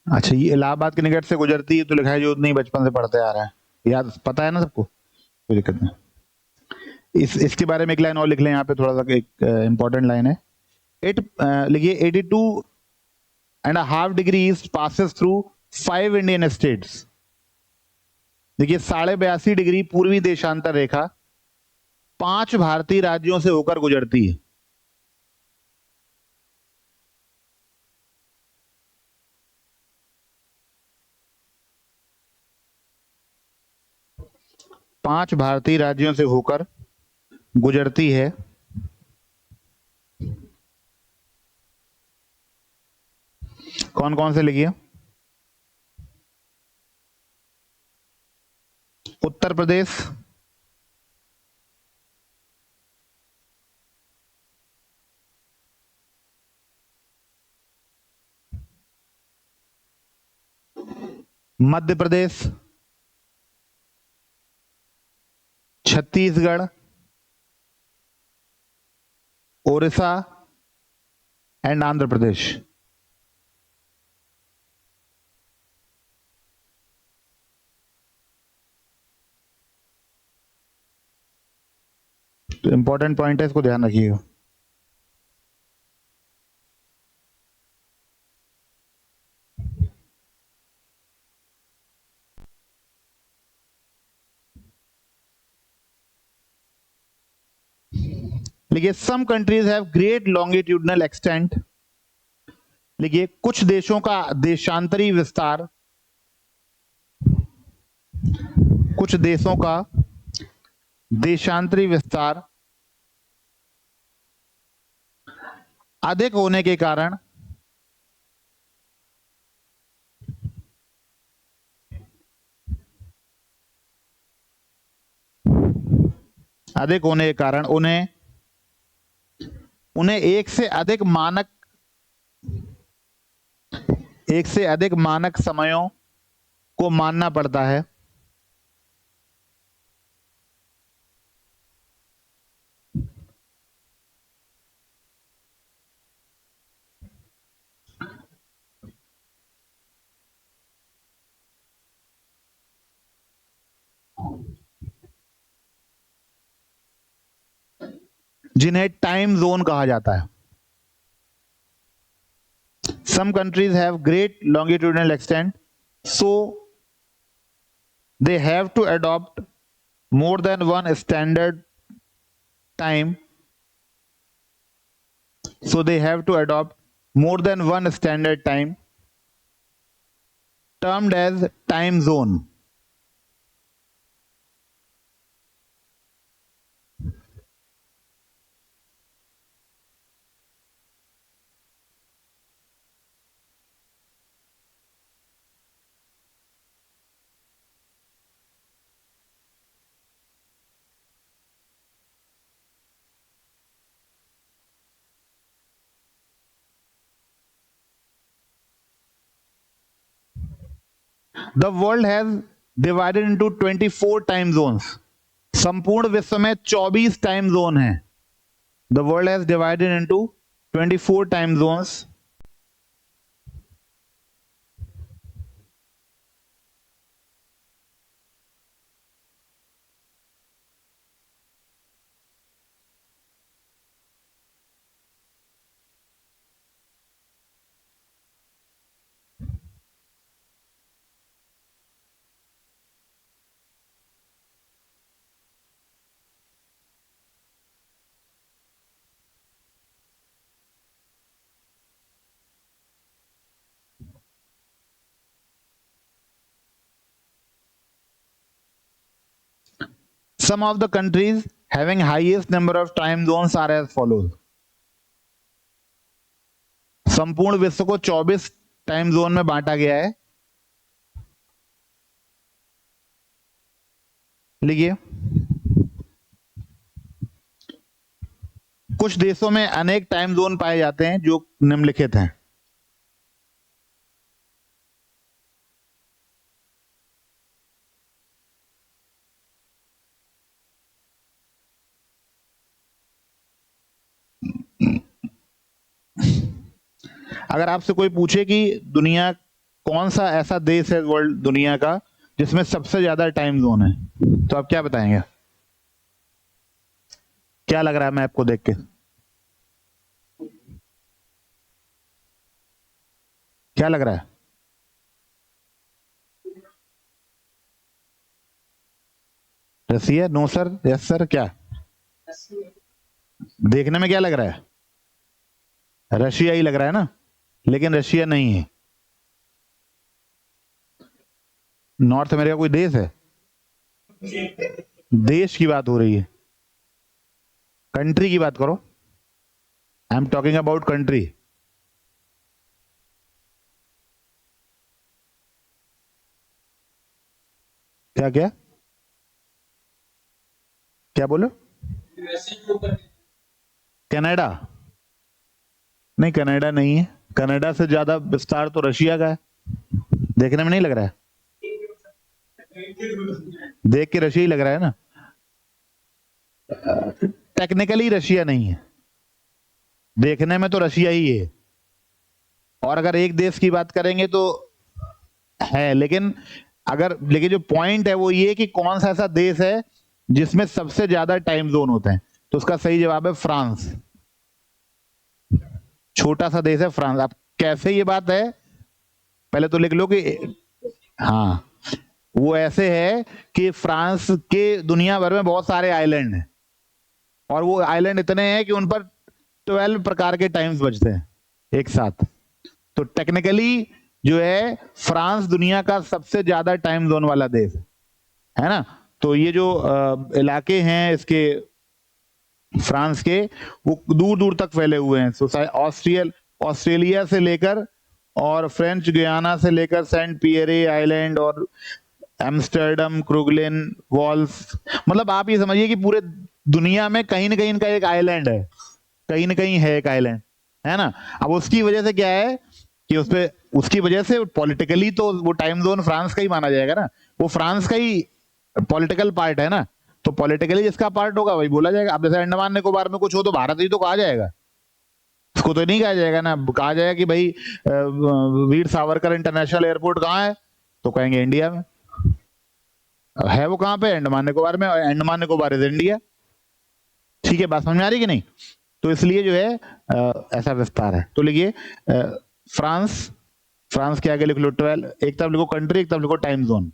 अच्छा, ये इलाहाबाद के निकट से गुजरती है तो लिखा है जो नहीं, बचपन से पढ़ते आ रहा है, याद पता है ना सबको, कोई दिक्कत नहीं। इसके बारे में एक लाइन और लिख लें, यहाँ पे थोड़ा सा एक इंपॉर्टेंट लाइन है। लिखिए 82.5 degree east passes through 5 Indian states. देखिए 82.5 डिग्री पूर्वी देशांतर रेखा 5 भारतीय राज्यों से होकर गुजरती है। पांच भारतीय राज्यों से होकर गुजरती है। कौन कौन से लिखिए? उत्तर प्रदेश, मध्य प्रदेश, छत्तीसगढ़, ओडिशा एंड आंध्र प्रदेश। तो इंपॉर्टेंट पॉइंट है, इसको ध्यान रखिएगा। देखिए, some countries have great longitudinal extent. देखिए, कुछ देशों का देशांतरी विस्तार, कुछ देशों का देशांतरी विस्तार अधिक होने के कारण उन्हें उन्हें एक से अधिक मानक समयों को मानना पड़ता है। जिन्हें टाइम जोन कहा जाता है। Some countries have great longitudinal extent, so they have to adopt more than one standard time. So they have to adopt more than one standard time, termed as time zone. The world has divided into 24 time zones. संपूर्ण विश्व में 24 time zone है। The world has divided into 24 time zones. Some of the countries having highest number of time zones are as follows. संपूर्ण विश्व को 24 time zone में बांटा गया है। लिखिए, कुछ देशों में अनेक टाइम जोन पाए जाते हैं जो निम्नलिखित हैं। अगर आपसे कोई पूछे कि दुनिया कौन सा ऐसा देश है वर्ल्ड दुनिया का जिसमें सबसे ज्यादा टाइम जोन है, तो आप क्या बताएंगे? क्या लग रहा है मैप को देख के? क्या लग रहा है? रसिया? नो सर, यस सर, क्या देखने में क्या लग रहा है? रशिया ही लग रहा है ना, लेकिन रशिया नहीं है। नॉर्थ अमेरिका कोई देश है? देश की बात हो रही है, कंट्री की बात करो। I am talking about country. क्या क्या क्या बोलो? कनाडा? नहीं, कनाडा नहीं है। कनाडा से ज्यादा विस्तार तो रशिया का है। देखने में नहीं लग रहा है? देख के रशिया ही लग रहा है ना। टेक्निकली रशिया नहीं है, देखने में तो रशिया ही है। और अगर एक देश की बात करेंगे तो है, लेकिन जो पॉइंट है वो ये कि कौन सा ऐसा देश है जिसमें सबसे ज्यादा टाइम जोन होते हैं। तो उसका सही जवाब है फ्रांस। छोटा सा देश है फ्रांस। अब कैसे ये बात है, पहले तो लिख लो कि हाँ, वो ऐसे है कि फ्रांस के दुनिया भर में बहुत सारे आइलैंड हैं, और वो आइलैंड इतने हैं कि उन पर 12 प्रकार के टाइम्स बजते हैं एक साथ। तो टेक्निकली जो है फ्रांस दुनिया का सबसे ज्यादा टाइम जोन वाला देश है ना। तो ये जो इलाके हैं इसके फ्रांस के, वो दूर दूर तक फैले हुए हैं। ऑस्ट्रेलिया से लेकर और फ्रेंच गुयाना से लेकर सेंट पियरे आइलैंड और एम्स्टर्डम, क्रूगलिन, वॉल्स, मतलब आप ये समझिए कि पूरे दुनिया में कहीं ना कहीं इनका एक आइलैंड है, कहीं ना कहीं है एक आइलैंड, है ना। अब उसकी वजह से क्या है कि उसपे उसकी वजह से पॉलिटिकली तो वो टाइम जोन फ्रांस का ही माना जाएगा ना, वो फ्रांस का ही पॉलिटिकल पार्ट है ना। तो पॉलिटिकली जिसका पार्ट होगा वही बोला जाएगा। अब जैसे अंडमान निकोबार में कुछ हो तो भारत ही तो कहा जाएगा, इसको तो नहीं कहा जाएगा ना। कहा जाएगा कि भाई वीर सावरकर इंटरनेशनल एयरपोर्ट कहाँ है, तो कहेंगे इंडिया में है। वो कहाँ पे, अंडमान निकोबार में, और अंडमान निकोबार इज इंडिया। ठीक है, बात समझ में आ रही कि नहीं। तो इसलिए जो है ऐसा विस्तार है। तो लिखिए फ्रांस, फ्रांस के आगे लिख लो 12, एक तरफ लिखो कंट्री, एक तरफ लिखो टाइम जोन।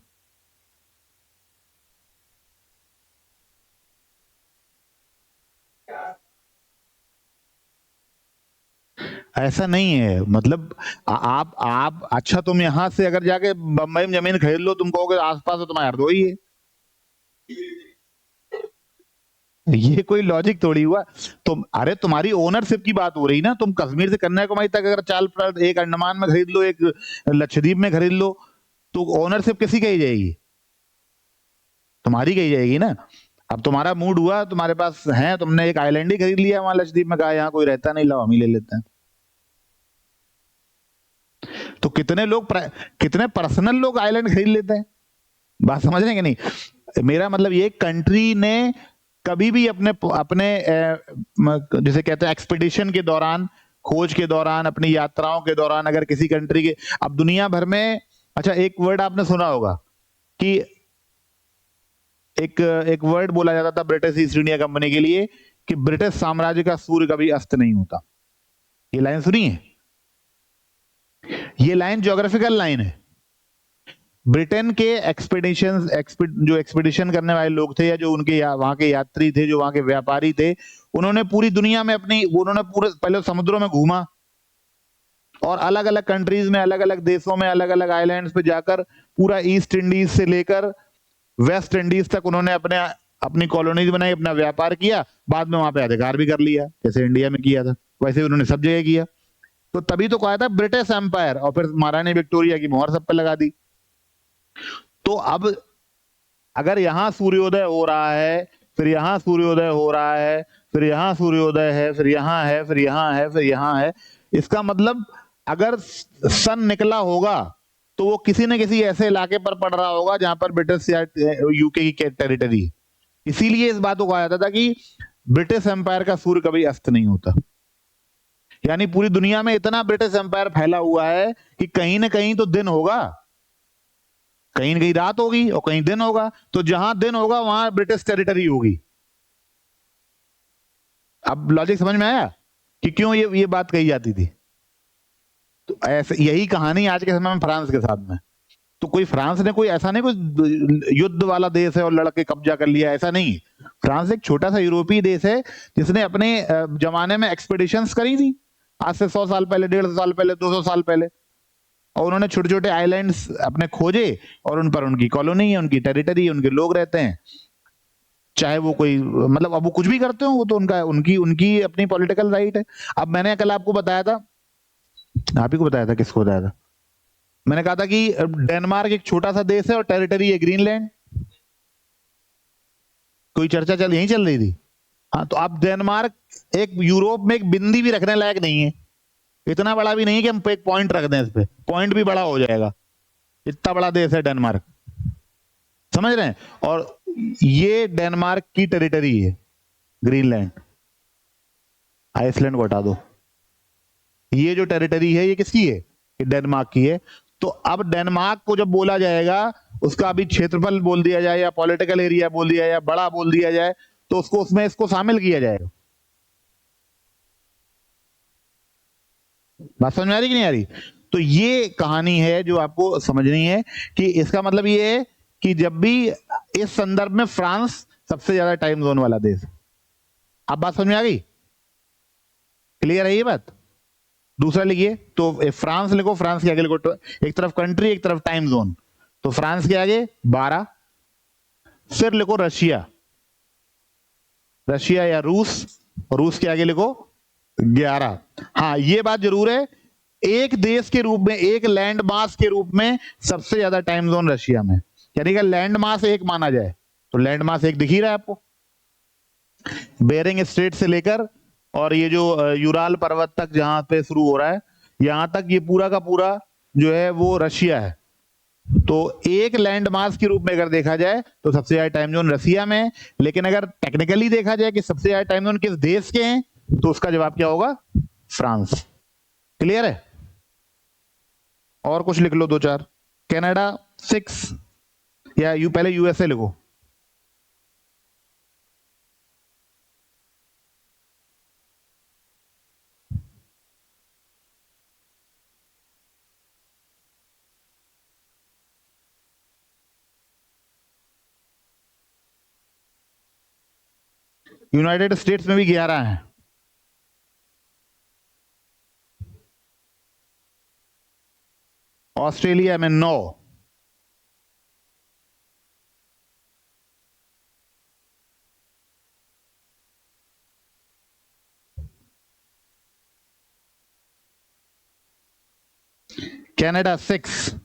ऐसा नहीं है, मतलब आप अच्छा, तुम यहां से अगर जाके बंबई में जमीन खरीद लो, तुम कहोगे आसपास तो तुम्हारा हरदोई है। ये कोई लॉजिक थोड़ी हुआ। तुम, अरे तुम्हारी ओनरशिप की बात हो रही ना, तुम कश्मीर से कन्याकुमारी तक अगर चाल प्लट एक अंडमान में खरीद लो, एक लक्षद्वीप में खरीद लो, तो ओनरशिप किसी कही जाएगी, तुम्हारी कही जाएगी ना। अब तुम्हारा मूड हुआ, तुम्हारे पास है, तुमने एक आइलैंड ही खरीद लिया वहां लक्षद्वीप में, कहा यहाँ कोई रहता नहीं, लो हम ही ले लेते हैं। तो कितने पर्सनल लोग आइलैंड खरीद लेते हैं, बात समझ रहे हैं कि नहीं। मेरा मतलब ये, कंट्री ने कभी भी अपने अपने जिसे कहते हैं एक्सपीडिशन के दौरान, खोज के दौरान, अपनी यात्राओं के दौरान, अगर किसी कंट्री के, अब दुनिया भर में, अच्छा एक वर्ड आपने सुना होगा कि एक एक वर्ड बोला जाता था ब्रिटिश ईस्ट इंडिया कंपनी के लिए कि ब्रिटिश साम्राज्य का सूर्य कभी अस्त नहीं होता। ये लाइन सुनी है, ये लाइन ज्योग्राफिकल लाइन है। ब्रिटेन के जो एक्सपीडिशन करने वाले लोग थे, या जो उनके वहां के यात्री थे, जो वहां के व्यापारी थे, उन्होंने पूरी दुनिया में उन्होंने पूरे पहले समुद्रों में घूमा, और अलग अलग कंट्रीज में, अलग अलग देशों में, अलग अलग आइलैंड्स पे जाकर पूरा ईस्ट इंडीज से लेकर वेस्ट इंडीज तक उन्होंने अपनी कॉलोनीज बनाई, अपना व्यापार किया, बाद में वहां पे अधिकार भी कर लिया, जैसे इंडिया में किया था वैसे उन्होंने सब जगह किया। तो तभी तो कहा था ब्रिटिश एम्पायर, और फिर महारानी विक्टोरिया की मोहर सब पे लगा दी। तो अब अगर यहां सूर्योदय हो रहा है, फिर यहां सूर्योदय हो रहा है, फिर यहां सूर्योदय है, फिर यहां है, फिर यहां है, फिर यहां है, इसका मतलब अगर सन निकला होगा तो वो किसी न किसी ऐसे इलाके पर पड़ रहा होगा जहां पर ब्रिटिश या यूके की टेरिटरी। इसीलिए इस बात को कहा जाता था कि ब्रिटिश एम्पायर का सूर्य कभी अस्त नहीं होता। यानी पूरी दुनिया में इतना ब्रिटिश एम्पायर फैला हुआ है कि कहीं ना कहीं तो दिन होगा, कहीं न कहीं रात होगी और कहीं दिन होगा। तो जहां दिन होगा वहां ब्रिटिश टेरिटरी होगी। अब लॉजिक समझ में आया कि क्यों ये बात कही जाती थी। तो ऐसे यही कहानी आज के समय में फ्रांस के साथ में। तो कोई फ्रांस ने कोई ऐसा नहीं, कोई युद्ध वाला देश है और लड़के कब्जा कर लिया, ऐसा नहीं। फ्रांस एक छोटा सा यूरोपीय देश है जिसने अपने जमाने में एक्सपेडिशंस करी थी, आज से 100 साल पहले, 150 साल पहले, 200 साल पहले, और उन्होंने छोटे छोटे आइलैंड्स अपने खोजे, और उन पर उनकी कॉलोनी है, उनकी टेरिटरी, उनके लोग रहते हैं। चाहे वो कोई, मतलब अब वो कुछ भी करते हो, वो तो उनका उनकी उनकी अपनी पॉलिटिकल राइट है। अब मैंने कल आपको बताया था, आप ही को बताया था, किसको बताया था, मैंने कहा था कि डेनमार्क एक छोटा सा देश है और टेरिटरी है ग्रीनलैंड। कोई चर्चा यहीं चल रही थी। हाँ, तो अब डेनमार्क एक यूरोप में एक बिंदी भी रखने लायक नहीं है, इतना बड़ा भी नहीं है कि हम एक पॉइंट रख दें, इस पे पॉइंट भी बड़ा हो जाएगा, इतना बड़ा देश है डेनमार्क, समझ रहे हैं। और ये डेनमार्क की टेरिटरी है ग्रीनलैंड। आइसलैंड को हटा दो, ये जो टेरिटरी है ये किसकी है, ये डेनमार्क की है। तो अब डेनमार्क को जब बोला जाएगा, उसका अभी क्षेत्रफल बोल दिया जाए, या पॉलिटिकल एरिया बोल दिया जाए, या बड़ा बोल दिया जाए, तो उसको उसमें इसको शामिल किया जाएगा। बात समझ में आ रही कि नहीं आ रही? तो ये कहानी है जो आपको समझनी है कि इसका मतलब ये है कि जब भी इस संदर्भ में फ्रांस सबसे ज्यादा टाइम जोन वाला देश। अब बात समझ में आ गई? क्लियर है ये बात? दूसरा लिखिए, तो फ्रांस लिखो, फ्रांस के आगे लिखो, एक तरफ कंट्री एक तरफ टाइम जोन, तो फ्रांस के आगे 12, फिर लिखो रशिया, रशिया या रूस, रूस के आगे लिखो 11। हाँ ये बात जरूर है, एक देश के रूप में, एक लैंड मास के रूप में सबसे ज्यादा टाइम जोन रशिया में, यानी कि लैंड मास एक माना जाए तो लैंड मास एक दिख ही रहा है आपको, बेरिंग स्ट्रेट से लेकर और ये जो यूराल पर्वत तक जहां पे शुरू हो रहा है, यहां तक ये पूरा का पूरा जो है वो रशिया है। तो एक लैंड मास के रूप में अगर देखा जाए तो सबसे ज्यादा टाइम जोन रशिया में है, लेकिन अगर टेक्निकली देखा जाए कि सबसे ज्यादा टाइम जोन किस देश के हैं, तो उसका जवाब क्या होगा? फ्रांस। क्लियर है? और कुछ लिख लो, 2-4। कनाडा 6, या पहले यूएसए लिखो। यूनाइटेड स्टेट्स में भी 11 है। ऑस्ट्रेलिया में 9। कनाडा 6।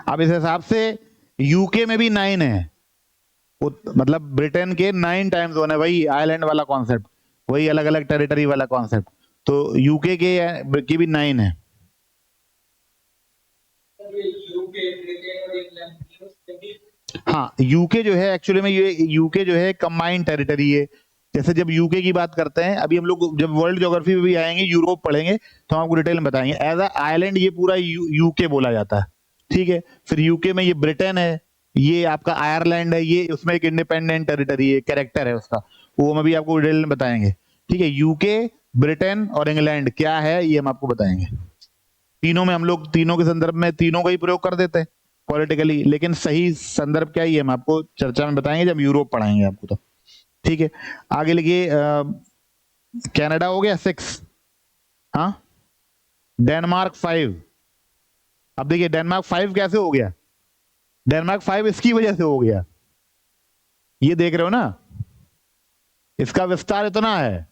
अब इस हिसाब से यूके में भी 9 है, मतलब ब्रिटेन के 9 टाइम जोन है, वही आइलैंड वाला कॉन्सेप्ट, वही अलग अलग टेरिटरी वाला कॉन्सेप्ट। तो यूके के भी 9 है। हाँ यूके जो है एक्चुअली में, ये यूके जो है कंबाइंड टेरिटरी है। जैसे जब यूके की बात करते हैं, अभी हम लोग जब वर्ल्ड ज्योग्राफी में भी आएंगे, यूरोप पढ़ेंगे, तो हम आपको डिटेल में बताएंगे। एज अ आइलैंड ये पूरा यूके बोला जाता है, ठीक है। फिर यूके में ये ब्रिटेन है, ये आपका आयरलैंड है, ये उसमें एक इंडिपेंडेंट टेरिटरी है, कैरेक्टर है उसका, वो हम अभी आपको डिटेल में बताएंगे, ठीक है। यूके, ब्रिटेन और इंग्लैंड क्या है ये हम आपको बताएंगे। तीनों में हम लोग, तीनों के संदर्भ में तीनों का ही प्रयोग कर देते हैं पॉलिटिकली, लेकिन सही संदर्भ क्या है हम आपको चर्चा में बताएंगे जब यूरोप पढ़ाएंगे आपको, तो ठीक है। आगे लिखिए, कनाडा हो गया 6, हाँ। डेनमार्क 5। अब देखिए डेनमार्क 5 कैसे हो गया? डेनमार्क 5 इसकी वजह से हो गया, ये देख रहे हो ना, इसका विस्तार इतना है,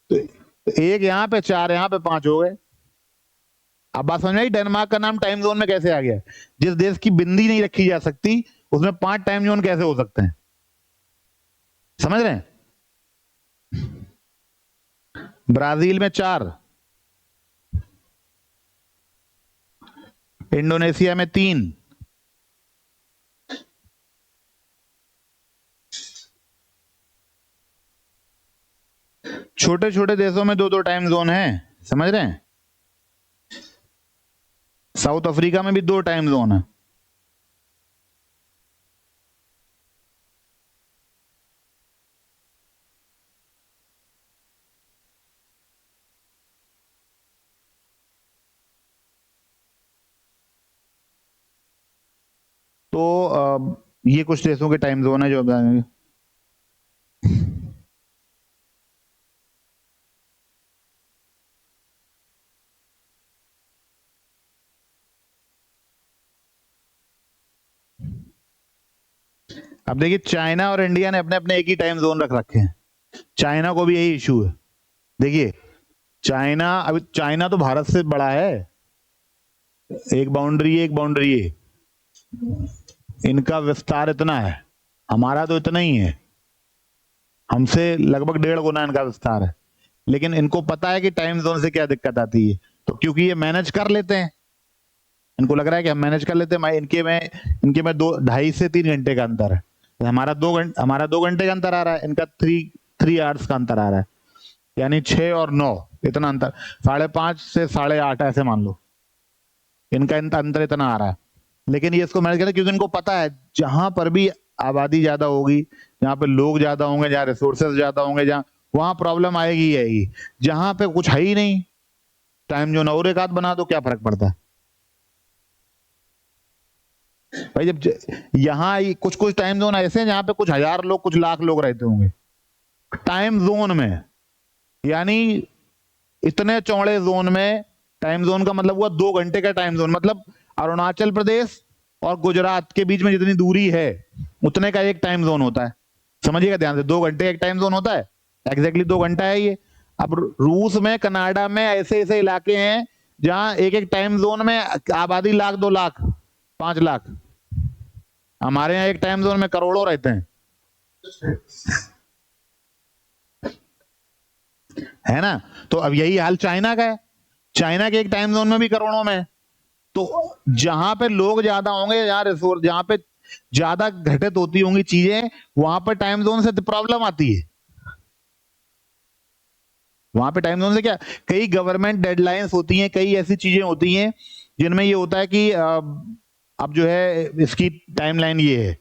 तो एक यहाँ पे 4, यहाँ पे 5 हो गए। अब बात समझ में आई डेनमार्क का नाम टाइम जोन में कैसे आ गया? जिस देश की बिंदी नहीं रखी जा सकती उसमें 5 टाइम जोन कैसे हो सकते हैं? समझ रहे हैं? ब्राजील में 4, इंडोनेशिया में 3, छोटे छोटे देशों में 2-2 टाइम जोन है, समझ रहे हैं? साउथ अफ्रीका में भी 2 टाइम जोन है। तो ये कुछ देशों के टाइम जोन है जो बताएंगे। अब देखिए चाइना और इंडिया ने अपने अपने एक ही टाइम जोन रख रखे हैं, चाइना को भी यही इशू है। देखिए चाइना, अभी चाइना तो भारत से बड़ा है, एक बाउंड्री है, एक बाउंड्री है, इनका विस्तार इतना है, हमारा तो इतना ही है, हमसे लगभग 1.5 गुना इनका विस्तार है। लेकिन इनको पता है कि टाइम जोन से क्या दिक्कत आती है, तो क्योंकि ये मैनेज कर लेते हैं, इनको लग रहा है कि हम मैनेज कर लेते हैं, इनके में 2-2.5 से 3 घंटे का अंतर है, हमारा 2 घंटे का अंतर आ रहा है, इनका 3 आवर्स का अंतर आ रहा है। यानी 6 और 9 इतना अंतर, 5.5 से 8.5 ऐसे मान लो, इनका अंतर इतना आ रहा है। लेकिन ये इसको मैनेज करना, क्योंकि इनको पता है जहां पर भी आबादी ज्यादा होगी, जहां पे लोग ज्यादा होंगे, जहां रिसोर्सेज ज्यादा होंगे, जहां वहां प्रॉब्लम आएगी ही आएगी। जहां पे कुछ है ही नहीं, टाइम जोन और एक आध बना दो, क्या फर्क पड़ता है भाई। जब यहाँ कुछ कुछ टाइम जोन ऐसे हैं जहां पे कुछ हजार लोग, कुछ लाख लोग रहते होंगे टाइम जोन में, यानी इतने चौड़े जोन में। टाइम जोन का मतलब हुआ 2 घंटे का टाइम जोन, मतलब अरुणाचल प्रदेश और गुजरात के बीच में जितनी दूरी है उतने का एक टाइम जोन होता है। समझिएगा ध्यान से, 2 घंटे एक टाइम जोन होता है, एग्जैक्टली 2 घंटा है ये। अब रूस में, कनाडा में ऐसे ऐसे इलाके हैं जहां एक एक टाइम जोन में आबादी लाख, 2 लाख, 5 लाख। हमारे यहाँ एक टाइम जोन में करोड़ों रहते हैं, है ना। तो अब यही हाल चाइना का है, चाइना के एक टाइम जोन में भी करोड़ों में। तो जहां पे लोग ज्यादा होंगे, जहां रिसोर्स, जहां पे ज्यादा घटित होती होंगी चीजें, वहां पर टाइम जोन से प्रॉब्लम आती है। वहां पे टाइम जोन से क्या, कई गवर्नमेंट डेडलाइंस होती हैं, कई ऐसी चीजें होती हैं जिनमें ये होता है कि अब जो है इसकी टाइमलाइन ये है।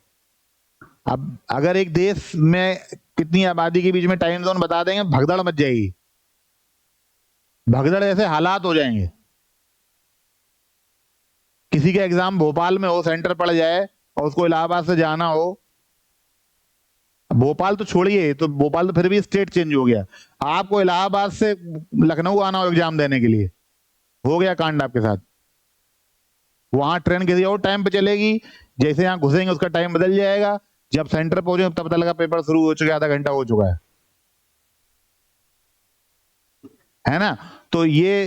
अब अगर एक देश में कितनी आबादी के बीच में टाइम जोन बता देंगे, भगदड़ मच जाएगी, भगदड़ ऐसे हालात हो जाएंगे। किसी का एग्जाम भोपाल में हो, सेंटर पड़ जाए और उसको इलाहाबाद से जाना हो, भोपाल तो छोड़िए, तो भोपाल तो फिर भी स्टेट चेंज हो गया, आपको इलाहाबाद से लखनऊ आना हो एग्जाम देने के लिए, हो गया कांड आपके साथ। वहां ट्रेन किसी और टाइम पे चलेगी, जैसे यहाँ घुसेंगे उसका टाइम बदल जाएगा, जब सेंटर पहुंचे तब पता लगा पेपर शुरू हो चुका है, आधा घंटा हो चुका है ना। तो ये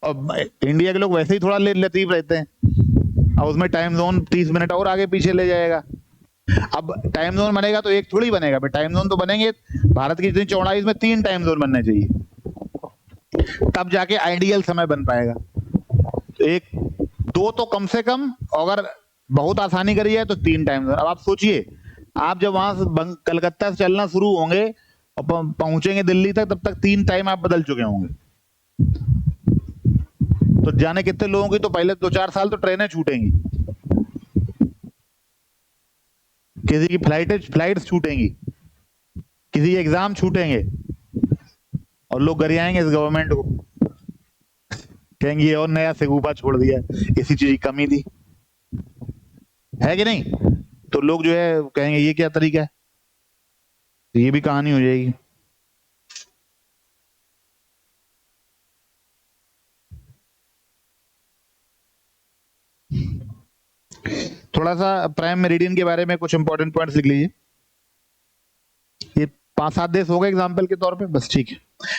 अब इंडिया के लोग वैसे ही थोड़ा लतीफ रहते हैं, अब उसमें टाइम जोन 30 मिनट और आगे पीछे ले जाएगा। अब टाइम जोन बनेगा तो एक थोड़ी बनेगा, टाइम जोन तो बनेंगे, भारत की जितनी चौड़ाई में 3 टाइम जोन बनने चाहिए, तब जाके आइडियल समय बन पाएगा। तो एक, 2 तो कम से कम, अगर बहुत आसानी करी है तो 3 टाइम जोन। अब आप सोचिए, आप जब वहां से कलकत्ता से चलना शुरू होंगे और पहुंचेंगे दिल्ली तक, तब तक 3 टाइम आप बदल चुके होंगे। तो जाने कितने लोगों की तो पहले 2-4 साल तो ट्रेनें छूटेंगी, किसी की फ्लाइट्स छूटेंगी, किसी के एग्जाम छूटेंगे, और लोग गरियाएंगे इस गवर्नमेंट को, कहेंगे ये और नया सिगूपा छोड़ दिया, इसी चीज की कमी थी, है कि नहीं। तो लोग जो है कहेंगे ये क्या तरीका है, तो ये भी कहानी हो जाएगी। थोड़ा सा प्राइम मेरिडियन के बारे में कुछ इंपॉर्टेंट पॉइंट्स लिख लीजिए। ये 5-7 देश हो गए एग्जाम्पल के तौर पे, बस ठीक है।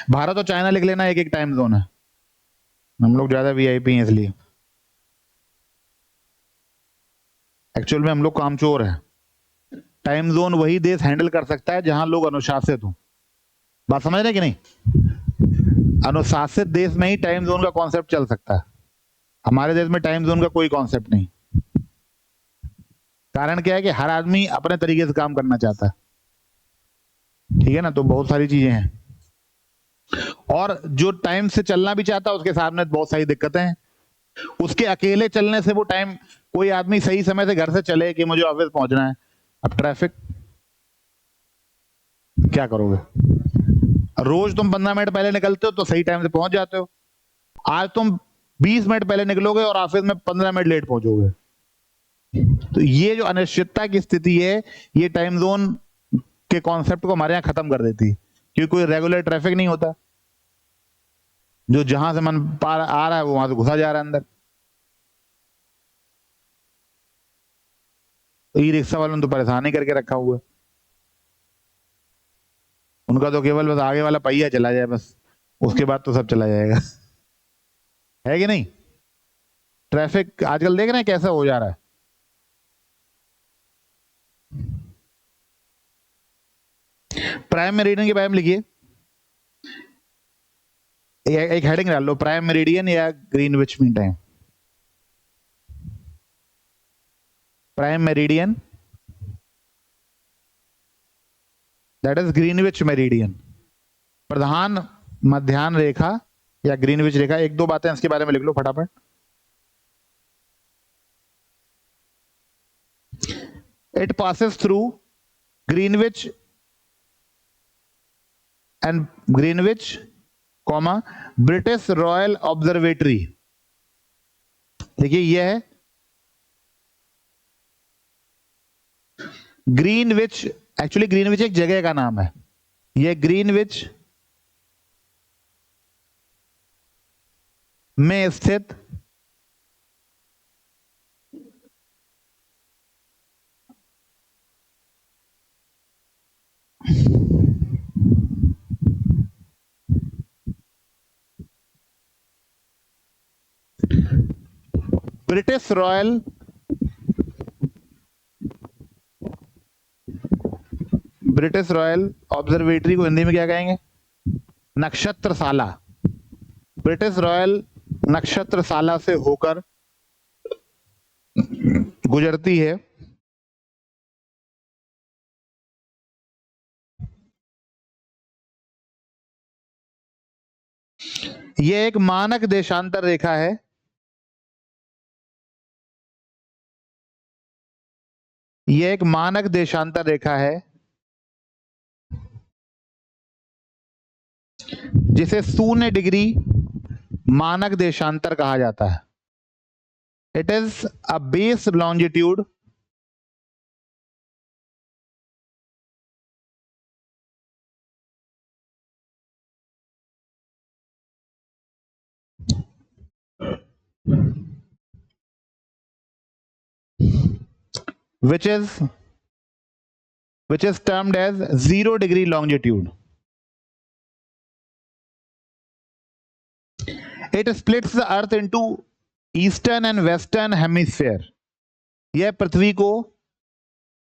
भारत और चाइना लिख लेना, एक एक टाइम जोन है, हम लोग ज्यादा वीआईपी हैं इसलिए, एक्चुअल में हम लोग कामचोर हैं। टाइम जोन वही देश हैंडल कर सकता है जहां लोग अनुशासित हों, बात समझ रहे कि नहीं। अनुशासित देश में ही टाइम जोन का कॉन्सेप्ट चल सकता है, हमारे देश में टाइम जोन का कोई कॉन्सेप्ट नहीं। कारण क्या है कि हर आदमी अपने तरीके से काम करना चाहता है, ठीक है ना। तो बहुत सारी चीजें हैं, और जो टाइम से चलना भी चाहता है उसके सामने बहुत सारी दिक्कतें हैं। उसके अकेले चलने से वो टाइम, कोई आदमी सही समय से घर से चले कि मुझे ऑफिस पहुंचना है, अब ट्रैफिक, क्या करोगे। रोज तुम 15 मिनट पहले निकलते हो तो सही टाइम से पहुंच जाते हो, आज तुम 20 मिनट पहले निकलोगे और ऑफिस में 15 मिनट लेट पहुंचोगे। तो ये जो अनिश्चितता की स्थिति है, ये टाइम जोन के कॉन्सेप्ट को हमारे यहाँ खत्म कर देती है, क्योंकि कोई रेगुलर ट्रैफिक नहीं होता, जो जहां से मन पार आ रहा है वो वहां से घुसा जा रहा है अंदर। तो ई रिक्शा वालों ने तो परेशान ही करके रखा हुआ है, उनका तो केवल बस आगे वाला पहिया चला जाए बस, उसके बाद तो सब चला जाएगा, है कि नहीं। ट्रैफिक आजकल देख रहे हैं कैसा हो जा रहा है। प्राइम मेरिडियन के बारे में लिखिए, एक हेडिंग डाल लो, प्राइम मेरिडियन या Greenwich mean time. Prime meridian, that is Greenwich meridian. प्रधान मध्याह्न रेखा या ग्रीनविच रेखा, एक दो बातें इसके बारे में लिख लो फटाफट। It passes through Greenwich and Greenwich comma British royal observatory. देखिए यह है ग्रीनविच, एक्चुअली ग्रीनविच एक जगह का नाम है। यह ग्रीनविच में स्थित ब्रिटिश रॉयल ऑब्जर्वेटरी को हिंदी में क्या कहेंगे? नक्षत्रशाला। ब्रिटिश रॉयल नक्षत्रशाला से होकर गुजरती है। यह एक मानक देशांतर रेखा है। यह एक मानक देशांतर रेखा है जिसे 0 डिग्री मानक देशांतर कहा जाता है। It is a base longitude which is termed as 0 degree longitude. It splits the earth into eastern and western hemisphere. यह पृथ्वी को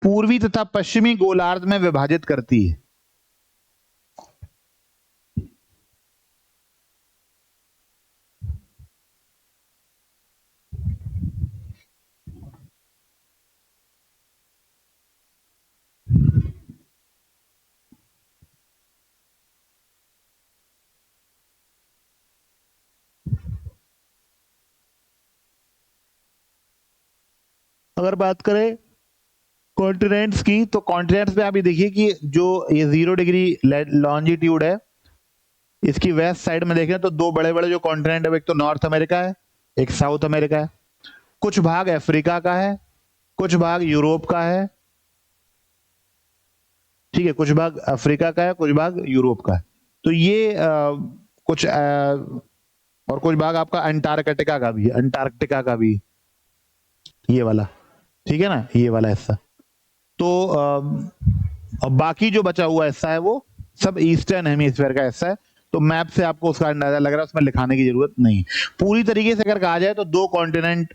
पूर्वी तथा पश्चिमी गोलार्ध में विभाजित करती है। अगर बात करें कॉन्टिनेंट्स की, तो कॉन्टिनेंट्स में आप ये देखिए कि जो ये 0 डिग्री लॉन्जिट्यूड है, इसकी वेस्ट साइड में देखें तो दो बड़े बड़े जो कॉन्टिनेंट है, एक तो नॉर्थ अमेरिका है, एक साउथ अमेरिका है। कुछ भाग अफ्रीका का है, कुछ भाग यूरोप का है। ठीक है, कुछ भाग अफ्रीका का है, कुछ भाग यूरोप का है। तो ये कुछ और कुछ भाग आपका अंटार्कटिका का भी है, अंटार्कटिका का भी, ये वाला, ठीक है ना, ये वाला हिस्सा। तो और बाकी जो बचा हुआ हिस्सा है वो सब ईस्टर्न हेमिस्फीयर का हिस्सा है। तो मैप से आपको उसका अंदाजा लग रहा है, उसमें लिखाने की जरूरत नहीं। पूरी तरीके से अगर कहा जाए तो दो कॉन्टिनेंट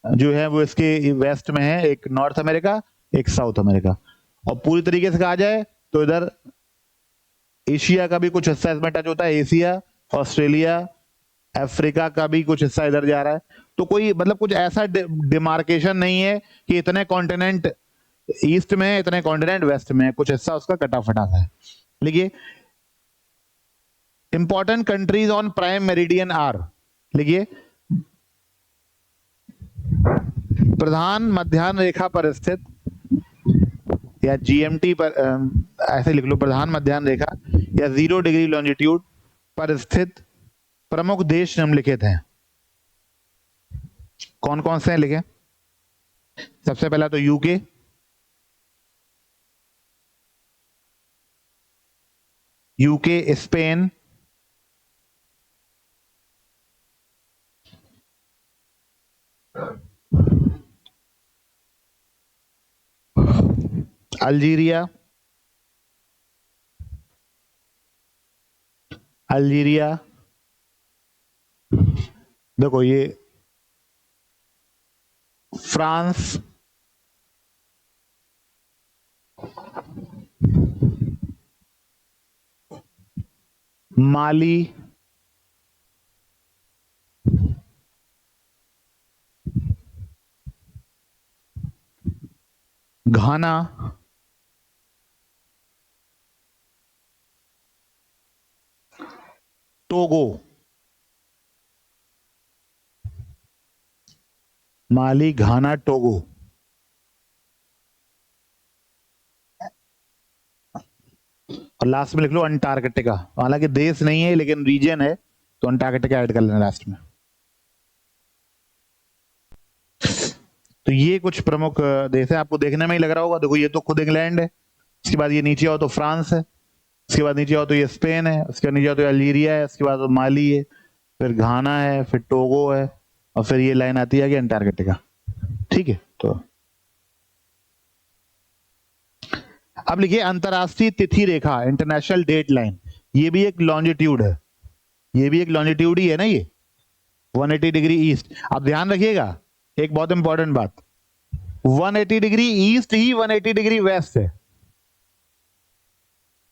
जो है वो इसके वेस्ट में है, एक नॉर्थ अमेरिका, एक साउथ अमेरिका। और पूरी तरीके से कहा जाए तो इधर एशिया का भी कुछ हिस्सा इसमें टच होता है, एशिया, ऑस्ट्रेलिया, अफ्रीका का भी कुछ हिस्सा इधर जा रहा है। तो कोई मतलब कुछ ऐसा डिमार्केशन नहीं है कि इतने कॉन्टिनेंट ईस्ट में है, इतने कॉन्टिनेंट वेस्ट में है, कुछ हिस्सा उसका कटा फटा है। लिखिए important countries on prime meridian are, लिखिए प्रधान मध्याह्न रेखा पर स्थित, या जीएमटी पर, ऐसे लिख लो, प्रधान मध्याह्न रेखा या 0 डिग्री लॉन्जिट्यूड पर स्थित प्रमुख देश निम्नलिखित हैं। कौन कौन से हैं लिखे? सबसे पहला तो यूके, स्पेन, अल्जीरिया, देखो ये फ्रांस, माली, घाना, टोगो, माली, घाना, टोगो। और लास्ट में लिख लो अंटार्कटिका, हालांकि देश नहीं है लेकिन रीजन है, तो अंटार्कटिका ऐड कर लेना लास्ट में। तो ये कुछ प्रमुख देश है, आपको देखने में ही लग रहा होगा, देखो ये तो खुद इंग्लैंड है, इसके बाद ये नीचे आओ तो फ्रांस है, इसके बाद नीचे आओ तो ये स्पेन है, उसके बाद नीचे आओ तो अल्जीरिया है, उसके बाद तो माली है, फिर घाना है, फिर टोगो है, और फिर ये लाइन आती है कि अंटार्कटिका। ठीक है, तो अब लिखिए अंतरराष्ट्रीय तिथि रेखा, इंटरनेशनल डेट लाइन, ये भी एक लॉन्जिट्यूड है, ये भी एक लॉन्जिट्यूड ही है ना, ये 180 डिग्री ईस्ट। अब ध्यान रखिएगा एक बहुत इंपॉर्टेंट बात, 180 डिग्री ईस्ट ही 180 डिग्री वेस्ट है,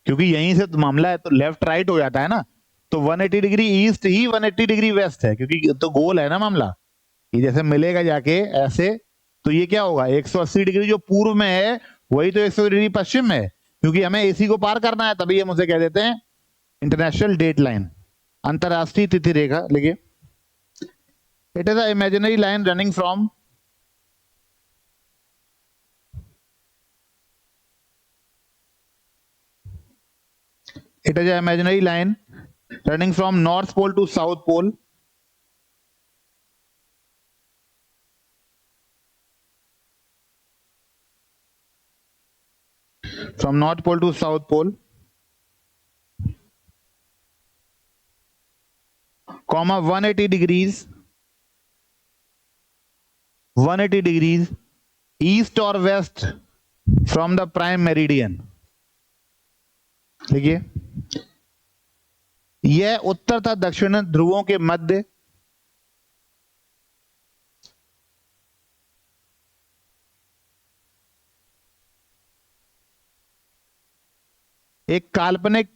क्योंकि यहीं से तो मामला है, तो लेफ्ट राइट हो जाता है ना, तो 180 डिग्री ईस्ट ही 180 डिग्री वेस्ट है, क्योंकि तो गोल है ना मामला, ये जैसे मिलेगा जाके ऐसे, तो ये क्या होगा 180 डिग्री जो पूर्व में है वही तो 180 डिग्री पश्चिम में है, क्योंकि हमें एसी को पार करना है, तभी हम उसे कह देते हैं इंटरनेशनल डेट लाइन, अंतरराष्ट्रीय तिथि रेखा। लिखिए it is a imaginary line running from it is an imaginary line running from north pole to south pole, from north pole to south pole, comma 180 degrees, 180 degrees east or west from the prime meridian। देखिए यह उत्तर तथा दक्षिण ध्रुवों के मध्य एक काल्पनिक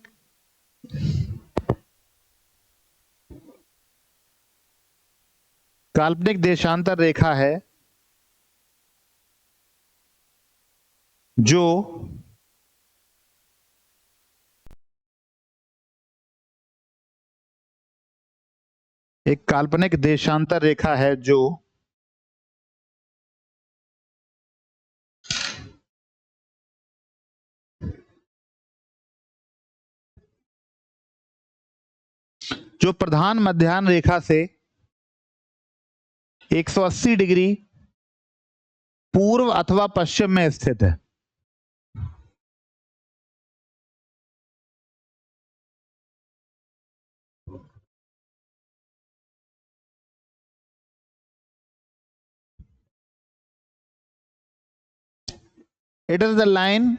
देशांतर रेखा है जो एक काल्पनिक देशांतर रेखा है जो प्रधान मध्याह्न रेखा से 180 डिग्री पूर्व अथवा पश्चिम में स्थित है। It is the line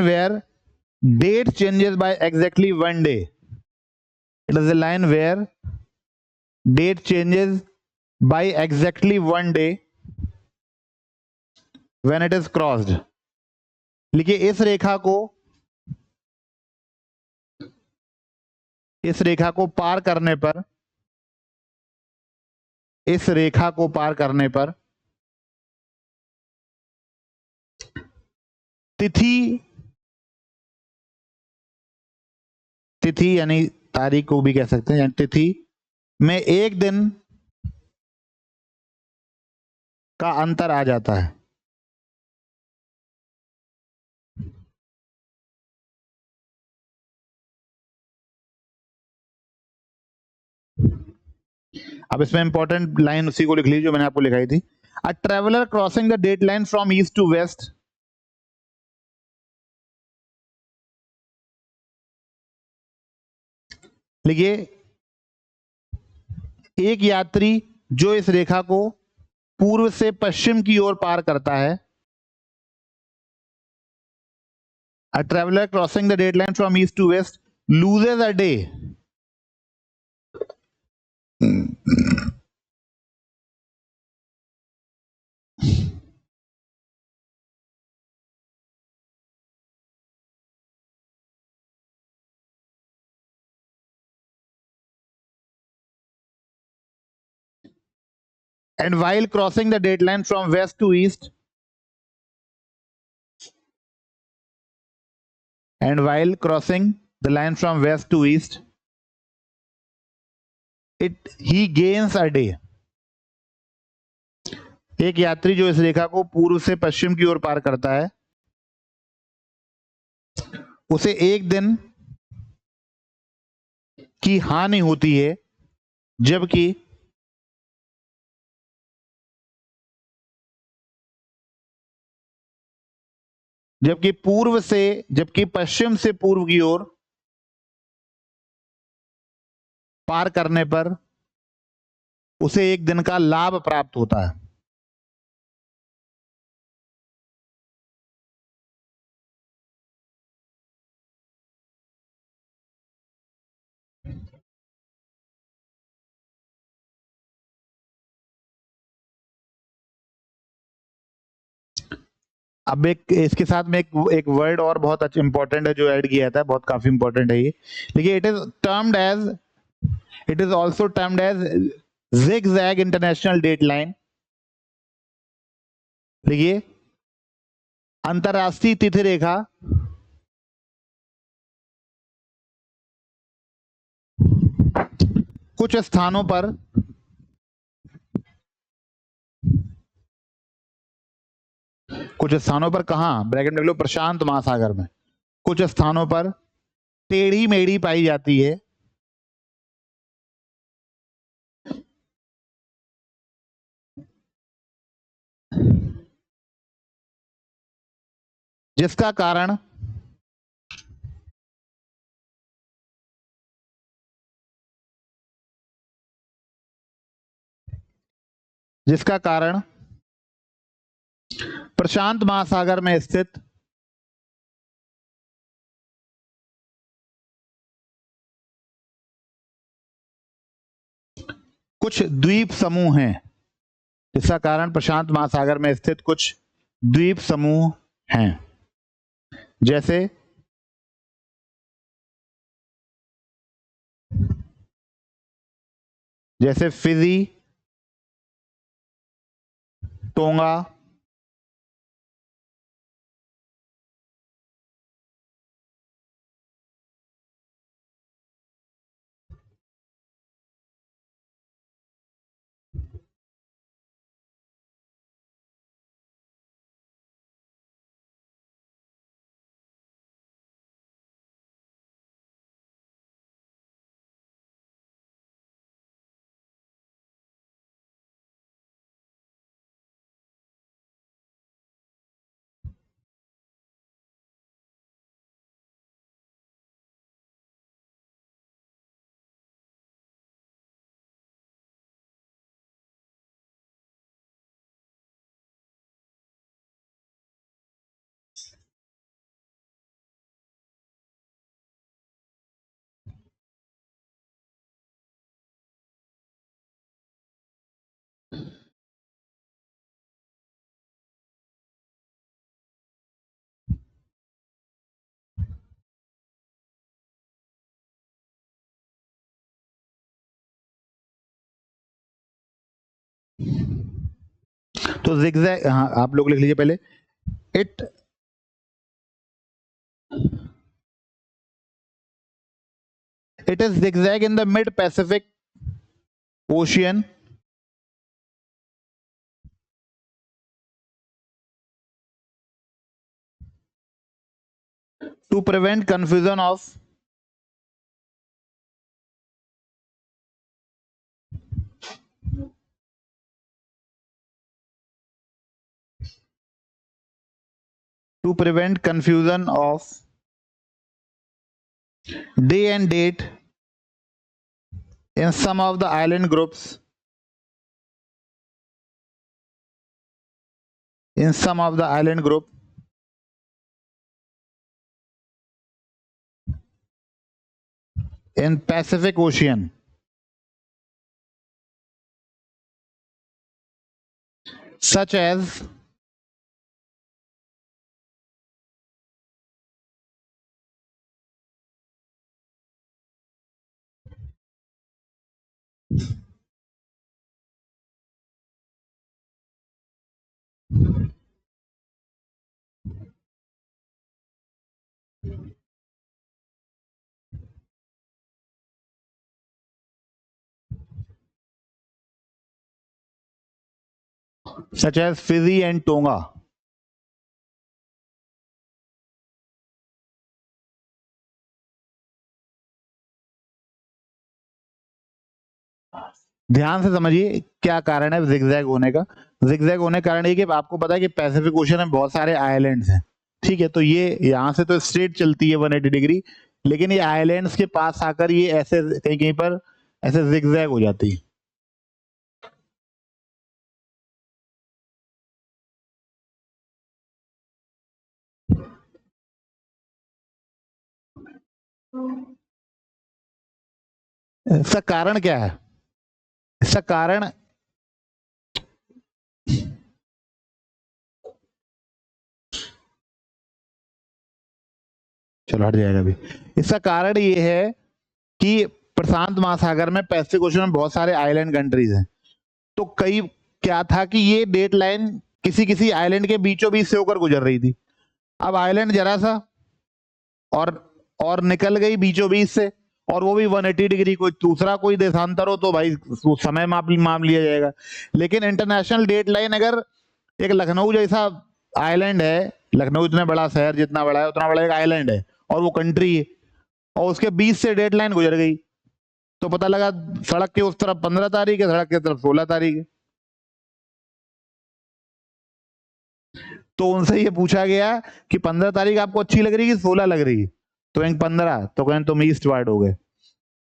where date changes by exactly 1 day. It is the line where date changes by exactly 1 day when it is crossed। लिखिए इस रेखा को पार करने पर, इस रेखा को पार करने पर तिथि यानी तारीख को भी कह सकते हैं, यानी तिथि में एक दिन का अंतर आ जाता है। अब इसमें इंपॉर्टेंट लाइन उसी को लिख लीजिए जो मैंने आपको लिखाई थी, a traveller crossing the date line from east to west, लिखिए एक यात्री जो इस रेखा को पूर्व से पश्चिम की ओर पार करता है, a traveller crossing the date line from east to west loses a day, and while crossing the date line from west to east, and while crossing the line from west to east, he gains a day. एक यात्री जो इस रेखा को पूर्व से पश्चिम की ओर पार करता है, उसे एक दिन की हानि होती है, जबकि पश्चिम से पूर्व की ओर पार करने पर उसे एक दिन का लाभ प्राप्त होता है। अब इसके साथ में एक वर्ड और बहुत अच्छा इंपॉर्टेंट है जो ऐड किया था, बहुत काफी इंपॉर्टेंट है ये। देखिए, it is also termed as zigzag international date line. देखिए, अंतरराष्ट्रीय तिथि रेखा कुछ स्थानों पर कहां, ब्रैकेट में लिख लो, प्रशांत महासागर में कुछ स्थानों पर टेढ़ी मेढ़ी पाई जाती है, जिसका कारण प्रशांत महासागर में स्थित कुछ द्वीप समूह हैं। जिसका कारण प्रशांत महासागर में स्थित कुछ द्वीप समूह हैं, जैसे फिजी, टोंगा, तो zigzag, हाँ आप लोग लिख लीजिए पहले। It is zigzag in the mid Pacific Ocean to prevent confusion of day and date in some of the island groups in Pacific Ocean, such as such as Fiji and Tonga. ध्यान से समझिए क्या कारण है zigzag होने का। Zigzag होने का कारण ये कि आपको पता है कि पैसिफिक ओशन में बहुत सारे आइलैंड्स हैं, ठीक है, तो ये यहाँ से तो स्ट्रेट चलती है 180 डिग्री, लेकिन ये आइलैंड्स के पास आकर ये ऐसे कहीं कहीं पर ऐसे जिगजैग हो जाती है। इसका कारण क्या है? इसका कारण चलो हट जाएगा अभी। इसका कारण ये है कि प्रशांत महासागर में पैसिफिक ओशन में बहुत सारे आइलैंड कंट्रीज हैं, तो कई क्या था कि ये डेट लाइन किसी किसी आइलैंड के बीचों बीच से होकर गुजर रही थी। अब आइलैंड जरा सा और निकल गई बीचों बीच से, और वो भी 180 डिग्री, कोई दूसरा कोई देशांतर हो तो भाई समय माप लिया जाएगा। लेकिन इंटरनेशनल डेट लाइन अगर एक लखनऊ जैसा आइलैंड है, लखनऊ इतना बड़ा शहर जितना बड़ा है उतना बड़ा एक आइलैंड है और वो कंट्री है, और उसके बीच से डेट लाइन गुजर गई, तो पता लगा सड़क के उस तरफ 15 तारीख है, सड़क की तरफ 16 तारीख है। तो उनसे ये पूछा गया कि 15 तारीख आपको अच्छी लग रही है कि 16 लग रही है? तो कहेंगे 15, तो कहें तुम ईस्ट वार्ड हो गए,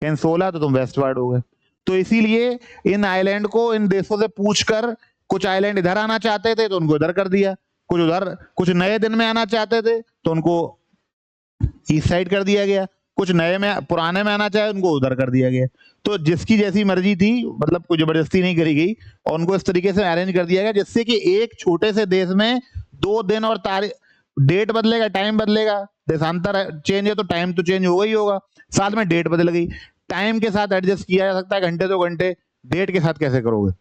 कहें 16 तो तुम वेस्ट वार्ड हो गए। तो इसीलिए इन आइलैंड को इन देशों से पूछकर, कुछ आइलैंड इधर आना चाहते थे तो उनको इधर कर दिया, कुछ उधर, कुछ नए दिन में आना चाहते थे तो उनको ईस्ट साइड कर दिया गया, कुछ नए में पुराने में आना चाहे उनको उधर कर दिया गया। तो जिसकी जैसी मर्जी थी, मतलब कोई जबरदस्ती नहीं करी गई, और उनको इस तरीके से अरेंज कर दिया गया जिससे कि एक छोटे से देश में 2 दिन और तारीख, डेट बदलेगा, टाइम बदलेगा, देशांतर चेंज है तो टाइम तो चेंज होगा ही होगा, साथ में डेट बदल गई। टाइम के साथ एडजस्ट किया जा सकता है, घंटे 2 घंटे, डेट के साथ कैसे करोगे?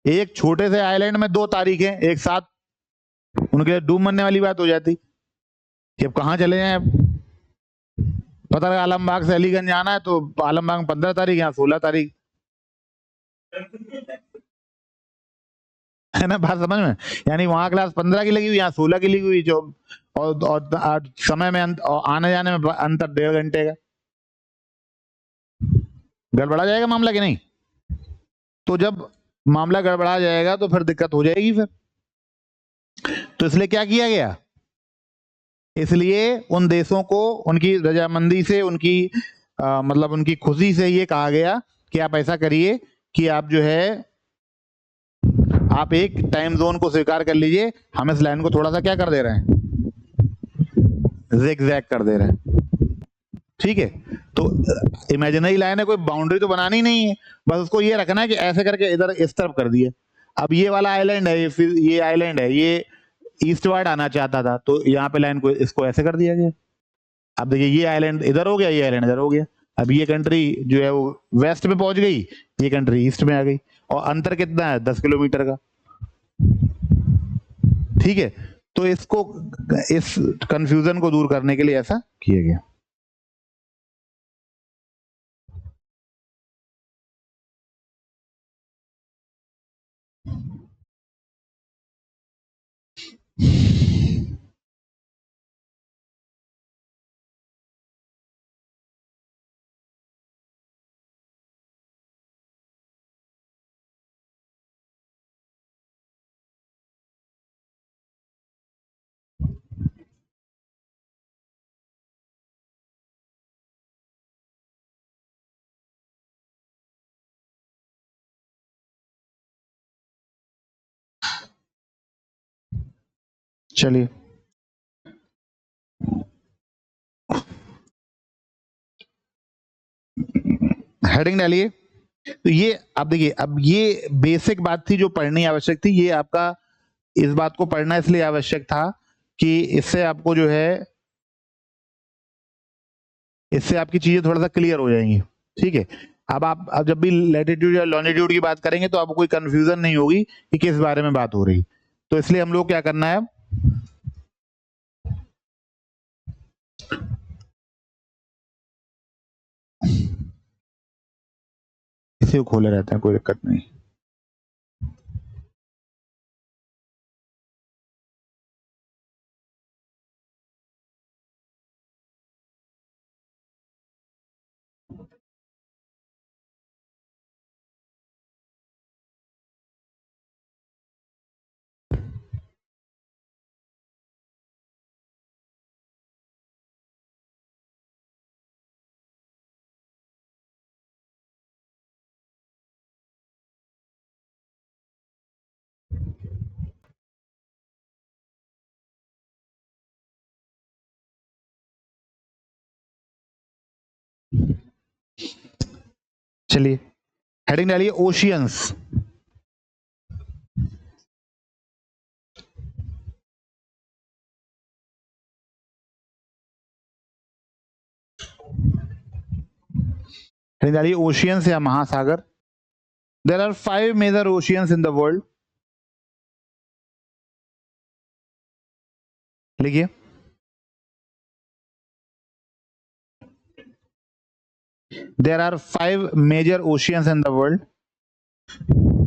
एक छोटे से आइलैंड में 2 तारीखें एक साथ, उनके लिए डूब मरने वाली बात हो जाती कि अब कहाँ चले जाएं। अब पता लगा आलमबाग से अलीगंज जाना है तो आलमबाग में 15 तारीख, यहाँ 16 तारीख, है ना बात समझ में? यानी वहां क्लास 15 की लगी हुई, यहाँ 16 की लगी हुई, जो और समय में आने जाने में अंतर 1.5 घंटे का। गड़बड़ा जाएगा मामला कि नहीं? तो जब मामला गड़बड़ा जाएगा तो फिर दिक्कत हो जाएगी फिर। तो इसलिए क्या किया गया? इसलिए उन देशों को उनकी रजामंदी से, उनकी मतलब उनकी खुशी से ये कहा गया कि आप ऐसा करिए कि आप जो है आप एक टाइम जोन को स्वीकार कर लीजिए, हम इस लाइन को थोड़ा सा क्या कर दे रहे हैं, ज़िग-ज़ैग कर दे रहे हैं, ठीक है। तो इमेजिनरी लाइन है, कोई बाउंड्री तो बनानी नहीं है, बस उसको ये रखना है कि ऐसे करके इधर इस तरफ कर दिए। अब ये वाला आइलैंड है, ये आइलैंड है, ये ईस्ट वार्ड आना चाहता था तो यहाँ पे लाइन को इसको ऐसे कर दिया गया। अब देखिए ये आइलैंड इधर हो गया, ये आइलैंड इधर हो गया, अब ये कंट्री जो है वो वेस्ट में पहुंच गई, ये कंट्री ईस्ट में आ गई, और अंतर कितना है? 10 किलोमीटर का, ठीक है। तो इसको, इस कंफ्यूजन को दूर करने के लिए ऐसा किया गया। चलिए हेडिंग डालिए। तो ये आप देखिए, अब ये बेसिक बात थी जो पढ़नी आवश्यक थी, ये आपका इस बात को पढ़ना इसलिए आवश्यक था कि इससे आपको जो है, इससे आपकी चीजें थोड़ा सा क्लियर हो जाएंगी, ठीक है। अब जब भी लैटिट्यूड या लॉन्गिट्यूड की बात करेंगे तो आपको कोई कंफ्यूजन नहीं होगी कि किस बारे में बात हो रही। तो इसलिए हम लोग क्या करना है, इसे खोले रहते हैं, कोई दिक्कत नहीं। चलिए हेडिंग डालिए ओशियंस। हेडिंग डालिए ओशियंस या महासागर। There are 5 major oceans in the world. लिखिए there are 5 major oceans in the world.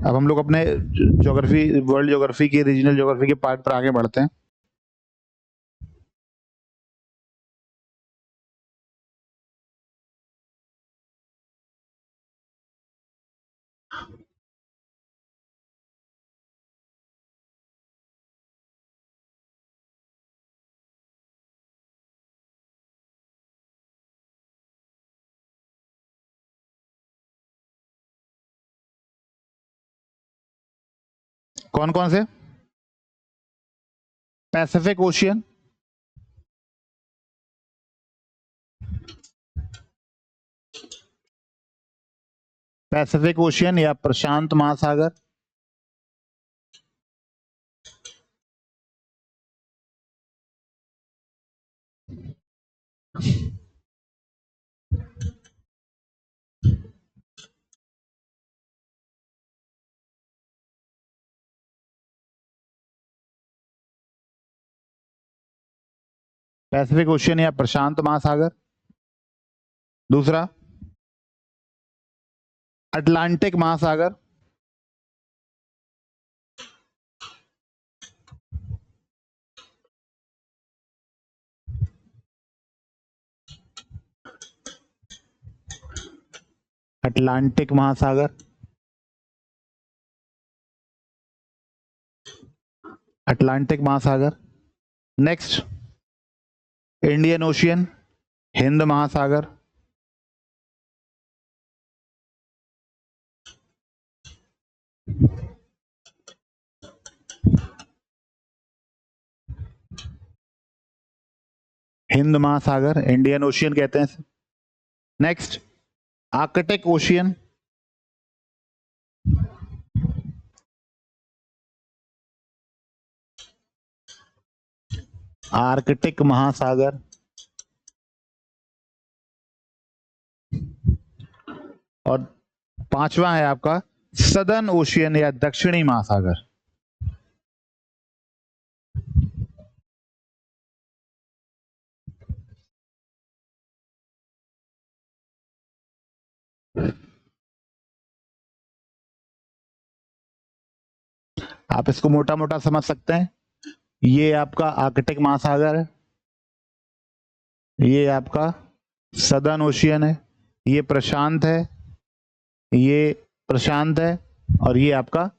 अब हम लोग अपने ज्योग्राफी, वर्ल्ड ज्योग्राफी के, रीजनल ज्योग्राफी के पार्ट पर आगे बढ़ते हैं। कौन कौन से? पैसिफिक ओशियन, पैसिफिक ओशियन या प्रशांत महासागर, पैसिफिक ओशियन या प्रशांत महासागर। दूसरा अटलांटिक महासागर, अटलांटिक महासागर, अटलांटिक महासागर। नेक्स्ट इंडियन ओशियन, हिंद महासागर, हिंद महासागर, इंडियन ओशियन कहते हैं। नेक्स्ट आर्कटिक ओशियन, आर्कटिक महासागर। और पांचवा है आपका सदर्न ओशियन या दक्षिणी महासागर। आप इसको मोटा मोटा समझ सकते हैं। ये आपका आर्कटिक महासागर है, ये आपका सदर्न ओशियन है, ये प्रशांत है, ये प्रशांत है, और ये आपका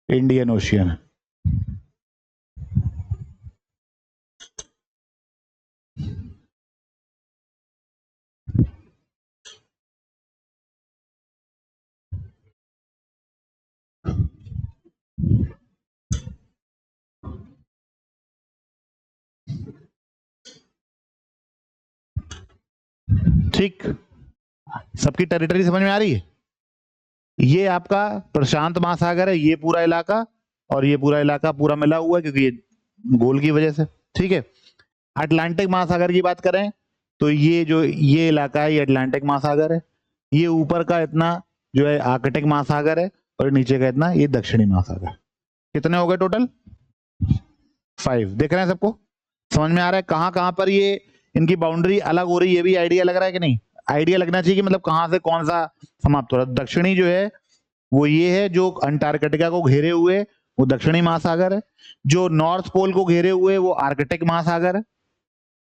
इंडियन ओशियन है। ठीक, सबकी टेरिटरी समझ में आ रही है? ये आपका प्रशांत महासागर है, ये पूरा इलाका, और ये पूरा इलाका पूरा मिला हुआ है क्योंकि ये गोल की वजह से। ठीक है, अटलांटिक महासागर की बात करें तो ये जो ये इलाका है ये अटलांटिक महासागर है, ये ऊपर का इतना जो है आर्कटिक महासागर है, और नीचे का इतना ये दक्षिणी महासागर। कितने हो गए टोटल? 5। देख रहे हैं सबको समझ में आ रहा है कहां कहां पर ये इनकी बाउंड्री अलग हो रही है? ये भी आइडिया लग रहा है कि नहीं? आइडिया लगना चाहिए कि मतलब कहां से कौन सा समाप्त हो रहा है। दक्षिणी जो है वो ये है जो अंटार्कटिका को घेरे हुए, वो दक्षिणी महासागर है। जो नॉर्थ पोल को घेरे हुए वो आर्कटिक महासागर है।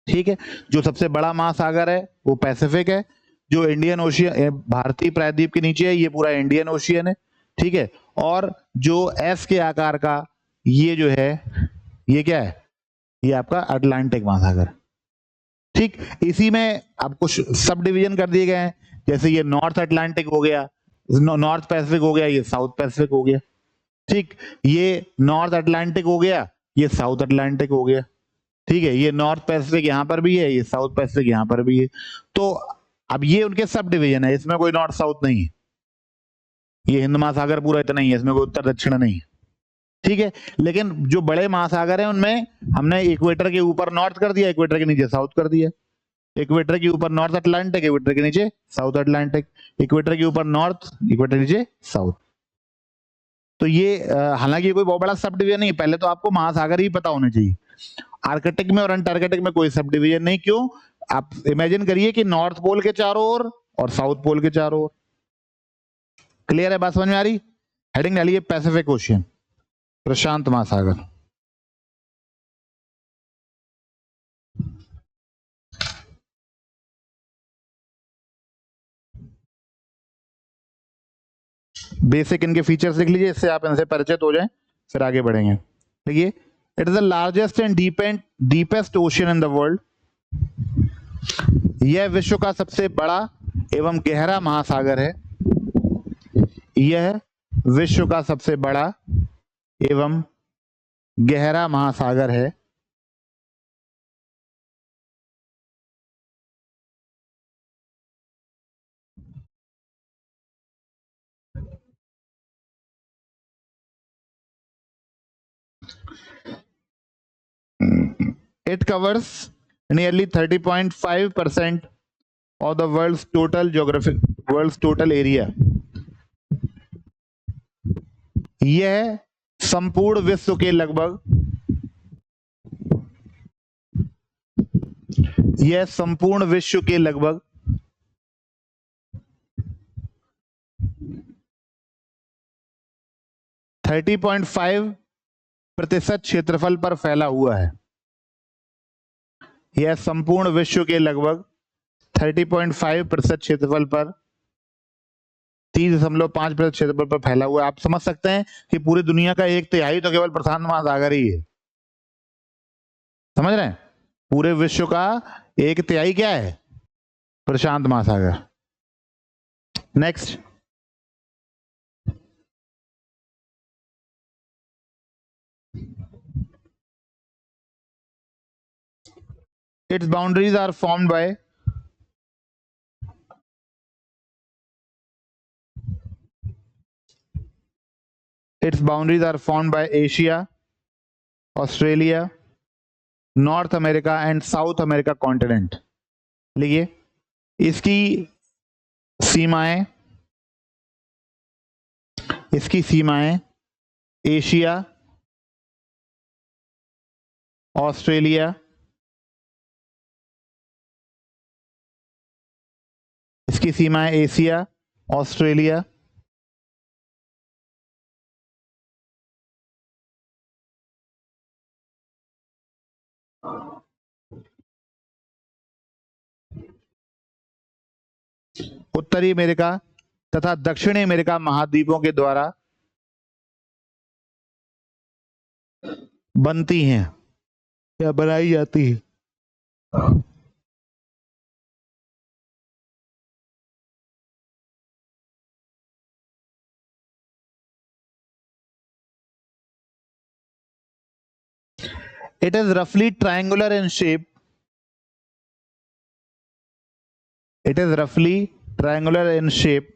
ठीक है, जो सबसे बड़ा महासागर है वो पैसिफिक है। जो इंडियन ओशियन भारतीय प्रायद्वीप के नीचे है ये पूरा इंडियन ओशियन है। ठीक है, और जो एस के आकार का ये जो है ये क्या है? ये आपका अटलांटिक महासागर। ठीक, इसी में अब कुछ सब डिवीजन कर दिए गए हैं, जैसे ये नॉर्थ अटलांटिक हो गया, नॉर्थ पैसिफिक हो गया, ये साउथ पैसिफिक हो गया। ठीक, ये नॉर्थ अटलांटिक हो गया, ये साउथ अटलांटिक हो गया। ठीक है, ये नॉर्थ पैसिफिक यहां पर भी है, ये साउथ पैसिफिक यहां पर भी है। तो अब ये उनके सब डिवीजन है, इसमें कोई नॉर्थ साउथ नहीं है। ये हिंद महासागर पूरा इतना ही है, इसमें कोई उत्तर दक्षिण नहीं है, ठीक है। लेकिन जो बड़े महासागर हैं उनमें हमने इक्वेटर के ऊपर नॉर्थ कर दिया, इक्वेटर के नीचे साउथ कर दिया। इक्वेटर के ऊपर नॉर्थ अटलांटिक, इक्वेटर के नीचे साउथ अटलांटिक, इक्वेटर के ऊपर नॉर्थ, इक्वेटर के नीचे साउथ। तो ये हालांकि कोई बहुत बड़ा सब डिवीजन नहीं है, पहले तो आपको महासागर ही पता होने चाहिए। आर्कटिक में और अंटार्कटिक में कोई सब डिवीजन नहीं। क्यों? आप इमेजिन करिए कि नॉर्थ पोल के चारों ओर और साउथ पोल के चारों ओर। क्लियर है? बात समझ में आ रही? हेडिंग डालिए पैसिफिक ओशियन, प्रशांत महासागर। बेसिक इनके फीचर्स लिख लीजिए, इससे आप इनसे परिचित हो जाएं, फिर आगे बढ़ेंगे। देखिए, it is the largest and deepest ocean in the world. यह विश्व का सबसे बड़ा एवं गहरा महासागर है। यह विश्व का सबसे बड़ा एवं गहरा महासागर है। It covers nearly 30.5% of the world's total area. यह संपूर्ण विश्व के लगभग 30.5% क्षेत्रफल पर फैला हुआ है। यह संपूर्ण विश्व के लगभग 30.5% क्षेत्रफल पर, 30.5% क्षेत्रफल पर फैला हुआ है। आप समझ सकते हैं कि पूरी दुनिया का 1/3 तो केवल प्रशांत महासागर ही है। समझ रहे हैं? पूरे विश्व का 1/3 क्या है? प्रशांत महासागर। Next, its boundaries are formed by Asia, Australia, North America and South America continent। लिखिए, इसकी सीमाएं एशिया, ऑस्ट्रेलिया, इसकी सीमाएं एशिया, ऑस्ट्रेलिया, उत्तरी अमेरिका तथा दक्षिणी अमेरिका महाद्वीपों के द्वारा बनती हैं या बनाई जाती है। It is roughly triangular in shape. It is roughly triangular in shape.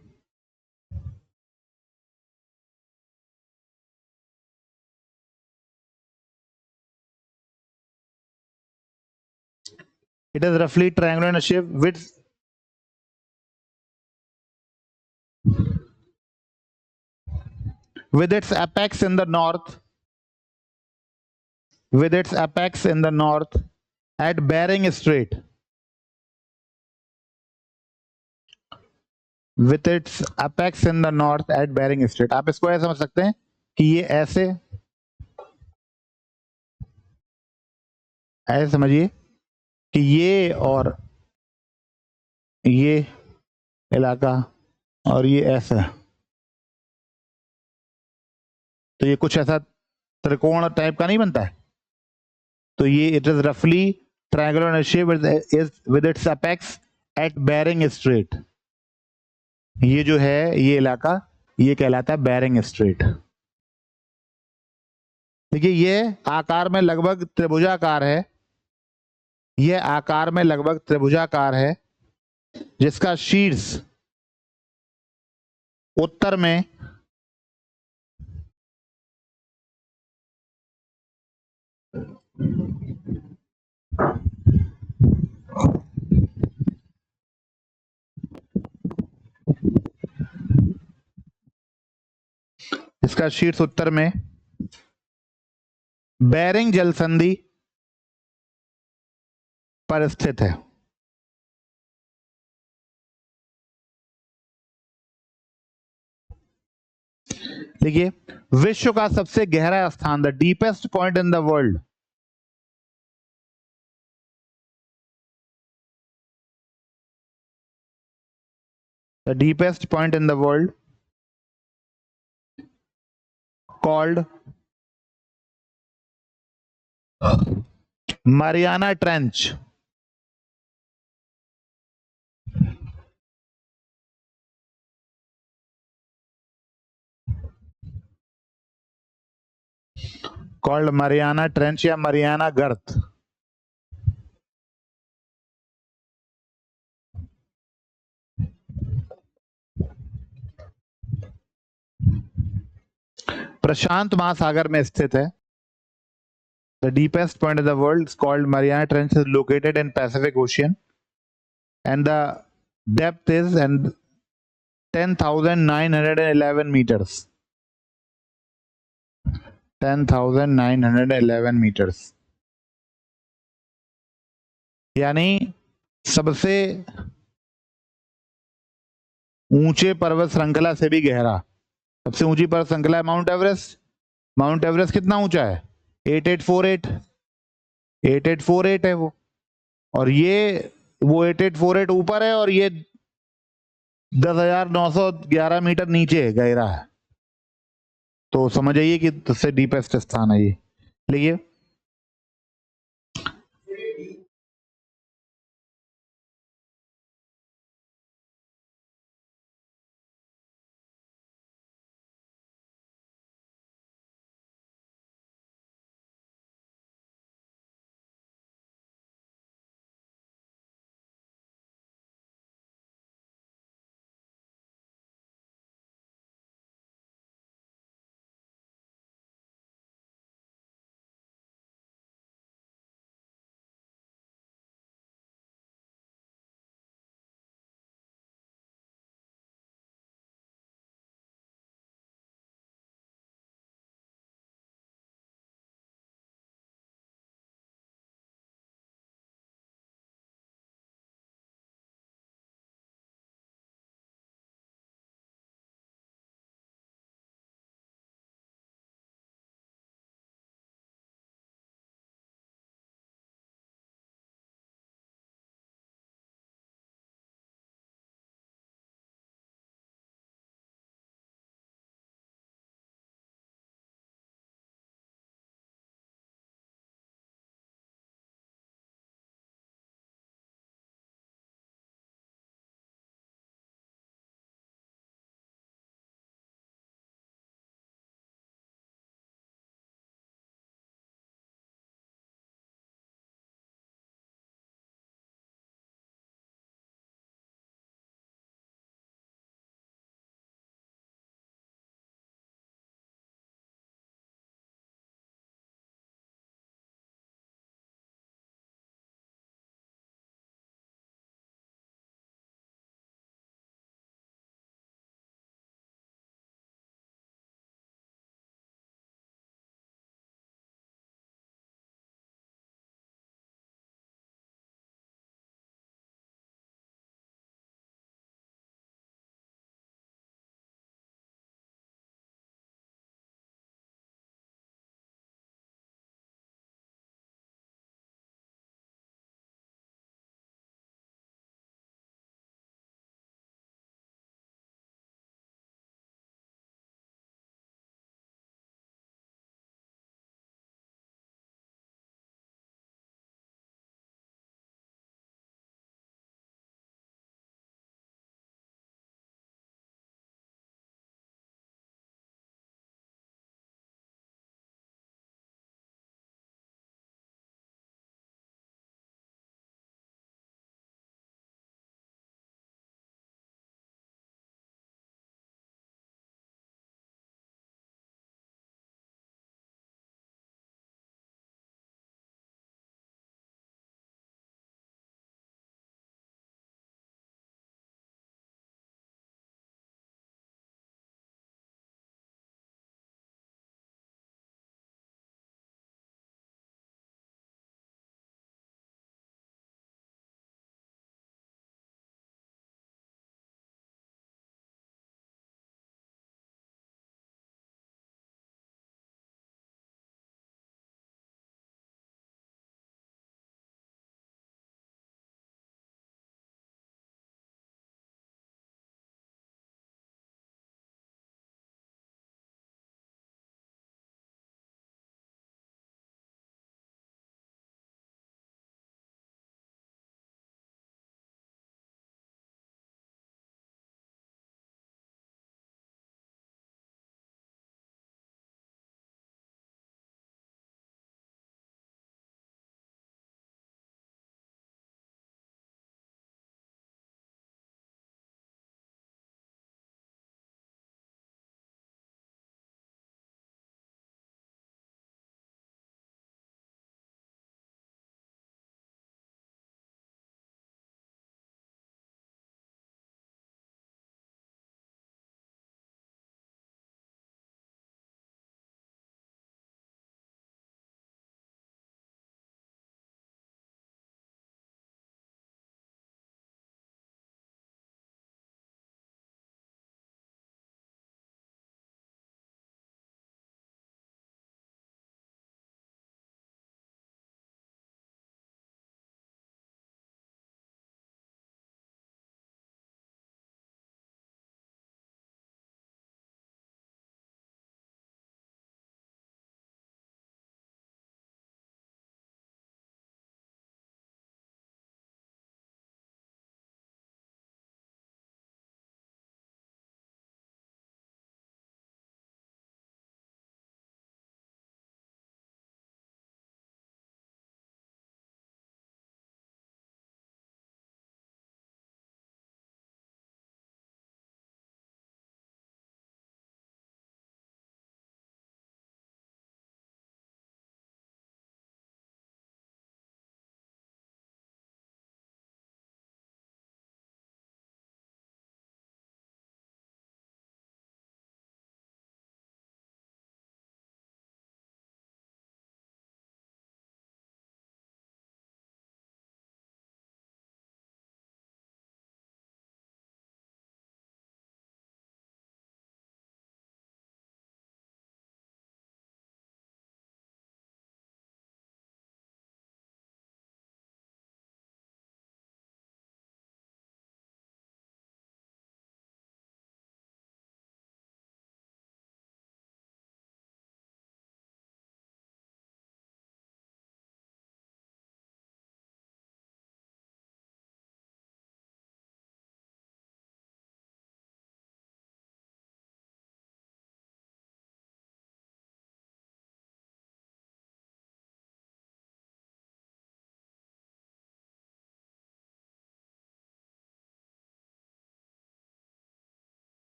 It is roughly triangular in shape with its apex in the north, at Bering Strait. With its apex in the north at Bering Strait। आप इसको ऐसे समझ सकते हैं कि ये ऐसे समझिए कि ये और ये इलाका और ये ऐसा, तो ये कुछ ऐसा त्रिकोण टाइप का नहीं बनता है। तो ये इट इज रफली triangular in shape with its apex at Bering strait. ये जो है ये इलाका, ये कहलाता है बेरिंग स्ट्रेट। देखिए, ये आकार में लगभग त्रिभुजाकार है, जिसका शीर्ष उत्तर में इसका शीर्ष उत्तर में बेरिंग जलसंधि पर स्थित है। देखिए, विश्व का सबसे गहरा स्थान, the deepest point in the world, the deepest point in the world called Mariana Trench. Called Mariana Trench या Mariana गर्त। प्रशांत महासागर में स्थित है। The deepest point in the world is called Mariana Trench, is located in Pacific Ocean, and the depth is 10,911 meters. 10,911 meters, यानी सबसे ऊंचे पर्वत श्रृंखला से भी गहरा। सबसे ऊंची पर्वत श्रृंखला है माउंट एवरेस्ट। माउंट एवरेस्ट कितना ऊंचा है? 8848 है वो, और ये वो 8848 ऊपर है और ये 10,911 मीटर नीचे गहरा है। तो समझ आइए कि सबसे डीपेस्ट स्थान है ये। देखिए,